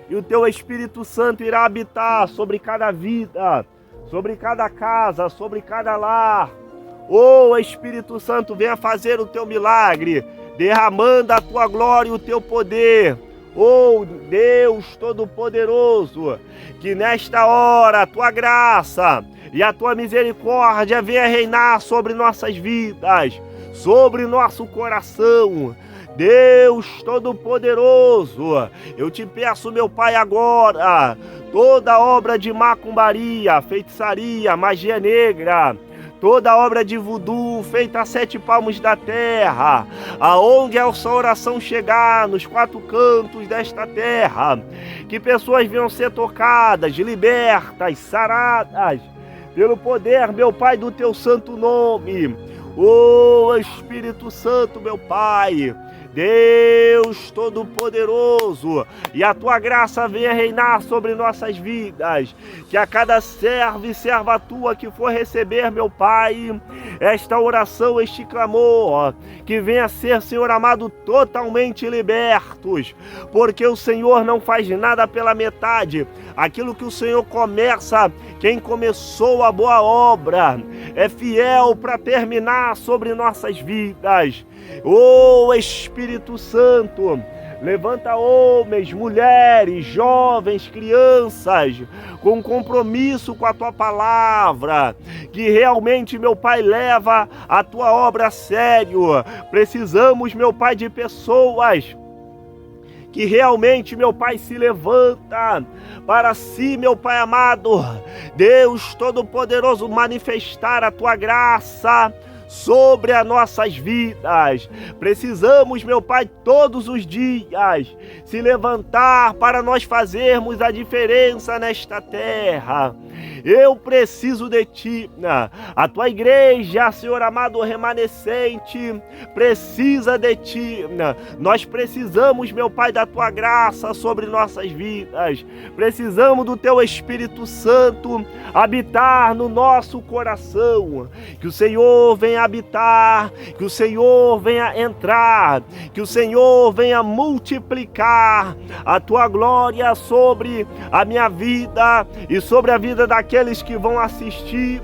e o teu Espírito Santo irá habitar sobre cada vida, sobre cada casa, sobre cada lar. Oh, Espírito Santo, venha fazer o teu milagre, derramando a tua glória e o teu poder. Oh, Deus Todo-Poderoso, que nesta hora a tua graça e a tua misericórdia venha reinar sobre nossas vidas, sobre nosso coração. Deus Todo-Poderoso, eu te peço, meu Pai, agora, toda obra de macumbaria, feitiçaria, magia negra, toda obra de voodoo feita a 7 palmos da terra, aonde essa oração chegar, nos 4 cantos desta terra, que pessoas venham ser tocadas, libertas, saradas, pelo poder, meu Pai, do teu santo nome. Oh, Espírito Santo, meu Pai, Deus Todo-Poderoso, e a tua graça venha reinar sobre nossas vidas, que a cada servo e serva tua que for receber, meu Pai, esta oração, este clamor, que venha ser, Senhor amado, totalmente libertos, porque o Senhor não faz nada pela metade. Aquilo que o Senhor começa, quem começou a boa obra, é fiel para terminar sobre nossas vidas. Oh, Espírito Santo, levanta homens, mulheres, jovens, crianças, com compromisso com a tua palavra, que realmente, meu Pai, leva a tua obra a sério. Precisamos, meu Pai, de pessoas que realmente, meu Pai, se levanta para si, meu Pai amado, Deus Todo-Poderoso, manifestar a tua graça sobre as nossas vidas. Precisamos, meu Pai, todos os dias se levantar para nós fazermos a diferença nesta terra. Eu preciso de Ti. A Tua igreja, Senhor amado, remanescente, precisa de Ti. Nós precisamos, meu Pai, da Tua graça sobre nossas vidas. Precisamos do Teu Espírito Santo habitar no nosso coração. Que o Senhor venha habitar, que o Senhor venha entrar, que o Senhor venha multiplicar a Tua glória sobre a minha vida e sobre a vida daqueles que vão assistir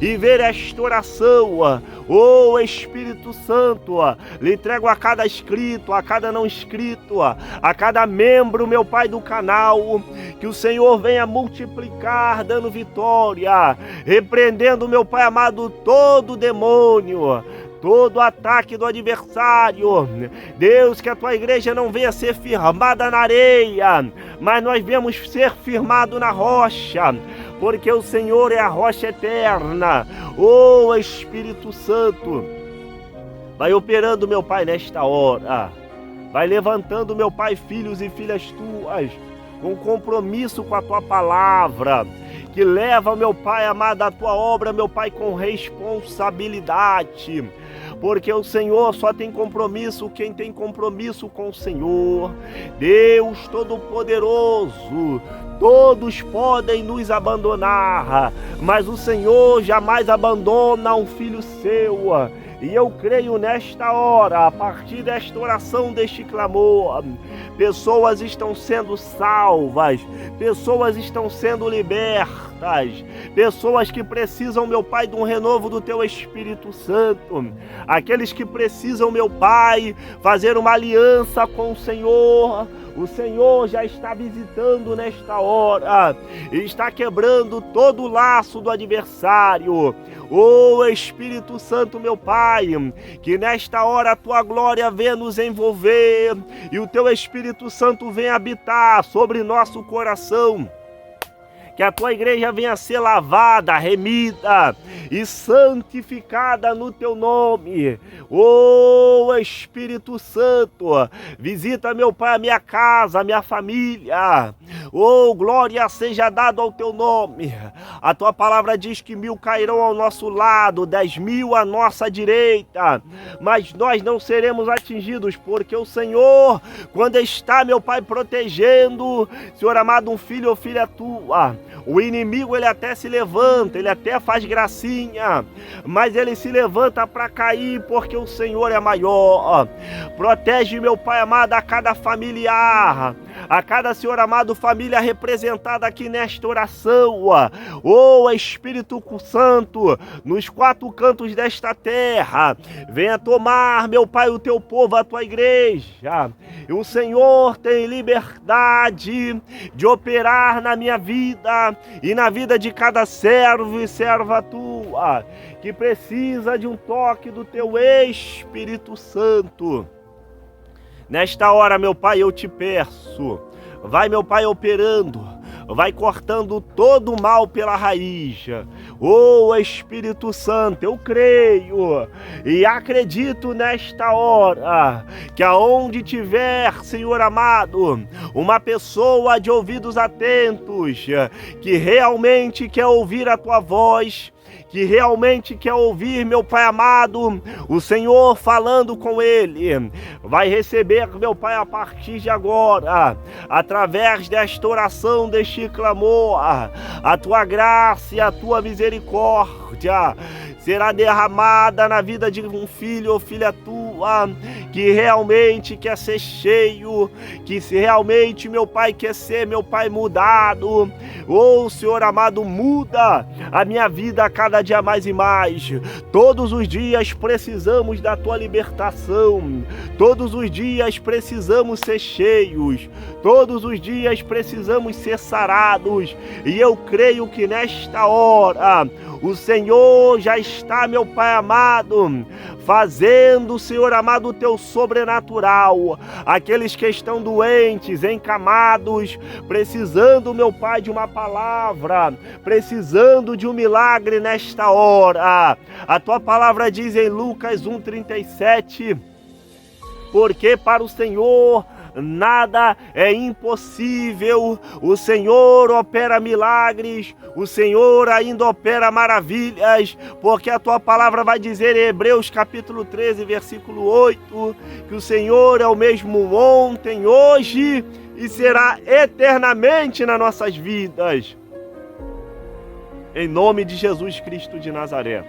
e ver esta oração. Oh, Espírito Santo, lhe entrego a cada inscrito, a cada não inscrito, a cada membro, meu Pai, do canal, que o Senhor venha multiplicar, dando vitória, repreendendo, meu Pai amado, todo demônio, todo ataque do adversário. Deus, que a Tua igreja não venha ser firmada na areia, mas nós venhamos ser firmados na rocha, porque o Senhor é a rocha eterna. Oh, Espírito Santo, vai operando, meu Pai, nesta hora. Vai levantando, meu Pai, filhos e filhas Tuas, com compromisso com a Tua palavra, que leva, meu Pai amado, a Tua obra, meu Pai, com responsabilidade. Porque o Senhor só tem compromisso quem tem compromisso com o Senhor. Deus Todo-Poderoso, todos podem nos abandonar, mas o Senhor jamais abandona um filho seu. E eu creio nesta hora, a partir desta oração, deste clamor, pessoas estão sendo salvas, pessoas estão sendo libertas, pessoas que precisam, meu Pai, de um renovo do Teu Espírito Santo, aqueles que precisam, meu Pai, fazer uma aliança com o Senhor. O Senhor já está visitando nesta hora, está quebrando todo o laço do adversário. Ô Espírito Santo, meu Pai, que nesta hora a Tua glória venha nos envolver e o Teu Espírito Santo venha habitar sobre nosso coração. Que a Tua igreja venha ser lavada, remida e santificada no Teu nome. Ô Espírito Santo, visita, meu Pai, a minha casa, a minha família. Ô, glória seja dada ao Teu nome. A Tua palavra diz que 1000 cairão ao nosso lado, 10.000 à nossa direita, mas nós não seremos atingidos, porque o Senhor, quando está, meu Pai, protegendo, Senhor amado, um filho ou filha Tua, o inimigo ele até se levanta, ele até faz gracinha, mas ele se levanta para cair, porque o Senhor é maior. Protege, meu Pai amado, a cada familiar, a cada, Senhor amado, família representada aqui nesta oração. Ô Espírito Santo, nos 4 cantos desta terra, venha tomar, meu Pai, o Teu povo, a Tua igreja. E o Senhor tem liberdade de operar na minha vida e na vida de cada servo e serva Tua, que precisa de um toque do Teu Espírito Santo. Nesta hora, meu Pai, eu te peço, vai, meu Pai, operando, vai cortando todo o mal pela raiz. Ô Espírito Santo, eu creio e acredito nesta hora que aonde tiver, Senhor amado, uma pessoa de ouvidos atentos, que realmente quer ouvir a Tua voz, que realmente quer ouvir, meu Pai amado, o Senhor falando com ele, vai receber, meu Pai, a partir de agora, através desta oração, deste clamor, a Tua graça e a Tua misericórdia será derramada na vida de um filho ou filha Tua, que realmente quer ser cheio, que se realmente, meu Pai, quer ser, meu Pai, mudado. Ô Senhor amado, muda a minha vida a cada dia mais e mais. Todos os dias precisamos da Tua libertação, todos os dias precisamos ser cheios, todos os dias precisamos ser sarados, e eu creio que nesta hora o Senhor já está, meu Pai amado, fazendo, Senhor amado, o Teu sobrenatural. Aqueles que estão doentes, encamados, precisando, meu Pai, de uma palavra, precisando de um milagre nesta hora. A Tua palavra diz em Lucas 1,37, porque para o Senhor nada é impossível. O Senhor opera milagres, o Senhor ainda opera maravilhas, porque a Tua palavra vai dizer em Hebreus capítulo 13, versículo 8, que o Senhor é o mesmo ontem, hoje e será eternamente nas nossas vidas. Em nome de Jesus Cristo de Nazaré,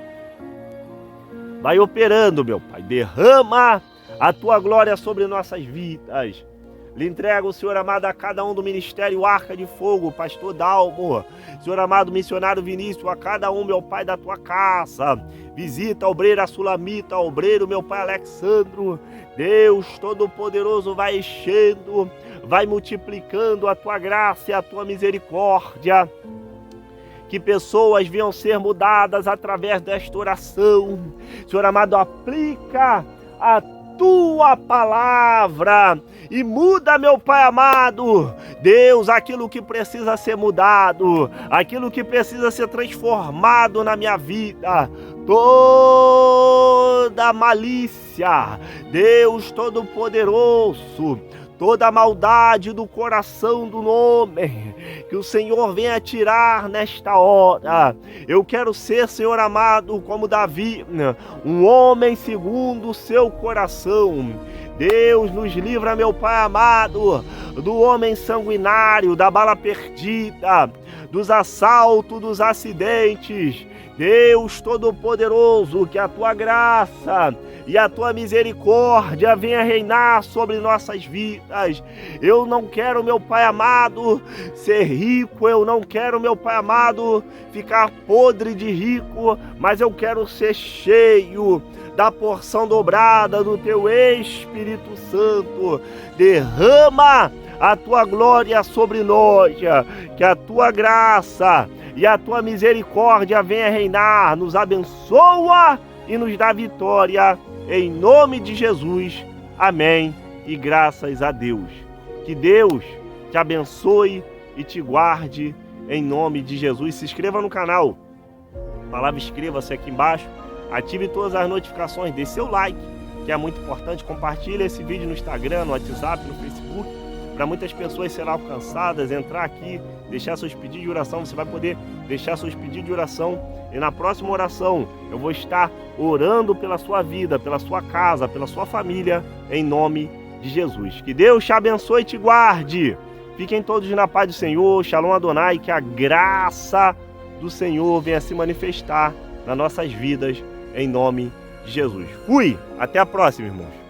vai operando, meu Pai, derrama a Tua glória sobre nossas vidas. Lhe entrego, Senhor amado, a cada um do Ministério Arca de Fogo, Pastor Dalmo, Senhor amado, Missionário Vinícius, a cada um, meu Pai, da Tua casa. Visita a obreira Sulamita, obreiro, meu Pai, Alexandro. Deus Todo-Poderoso, vai enchendo, vai multiplicando a Tua graça e a Tua misericórdia. Que pessoas venham ser mudadas através desta oração. Senhor amado, aplica a Tua palavra e muda, meu Pai amado, Deus, aquilo que precisa ser mudado, aquilo que precisa ser transformado na minha vida, toda malícia, Deus Todo-Poderoso, toda maldade do coração do homem, que o Senhor venha tirar nesta hora. Eu quero ser, Senhor amado, como Davi, um homem segundo o seu coração. Deus, nos livra, meu Pai amado, do homem sanguinário, da bala perdida, dos assaltos, dos acidentes. Deus Todo-Poderoso, que a Tua graça e a tua misericórdia venha reinar sobre nossas vidas. Eu não quero, meu Pai amado, ser rico, eu não quero, meu Pai amado, ficar podre de rico, mas eu quero ser cheio da porção dobrada do teu Espírito Santo. Derrama a tua glória sobre nós, que a tua graça e a tua misericórdia venha reinar, nos abençoa e nos dá vitória, em nome de Jesus, amém, e graças a Deus. Que Deus te abençoe e te guarde, em nome de Jesus. Se inscreva no canal, a palavra inscreva-se aqui embaixo, ative todas as notificações, dê seu like, que é muito importante, compartilhe esse vídeo no Instagram, no WhatsApp, no Facebook, para muitas pessoas serem alcançadas, entrar aqui, deixar seus pedidos de oração. Você vai poder deixar seus pedidos de oração e na próxima oração eu vou estar orando pela sua vida, pela sua casa, pela sua família, em nome de Jesus. Que Deus te abençoe e te guarde. Fiquem todos na paz do Senhor, Shalom Adonai, que a graça do Senhor venha se manifestar nas nossas vidas, em nome de Jesus. Fui, até a próxima, irmãos.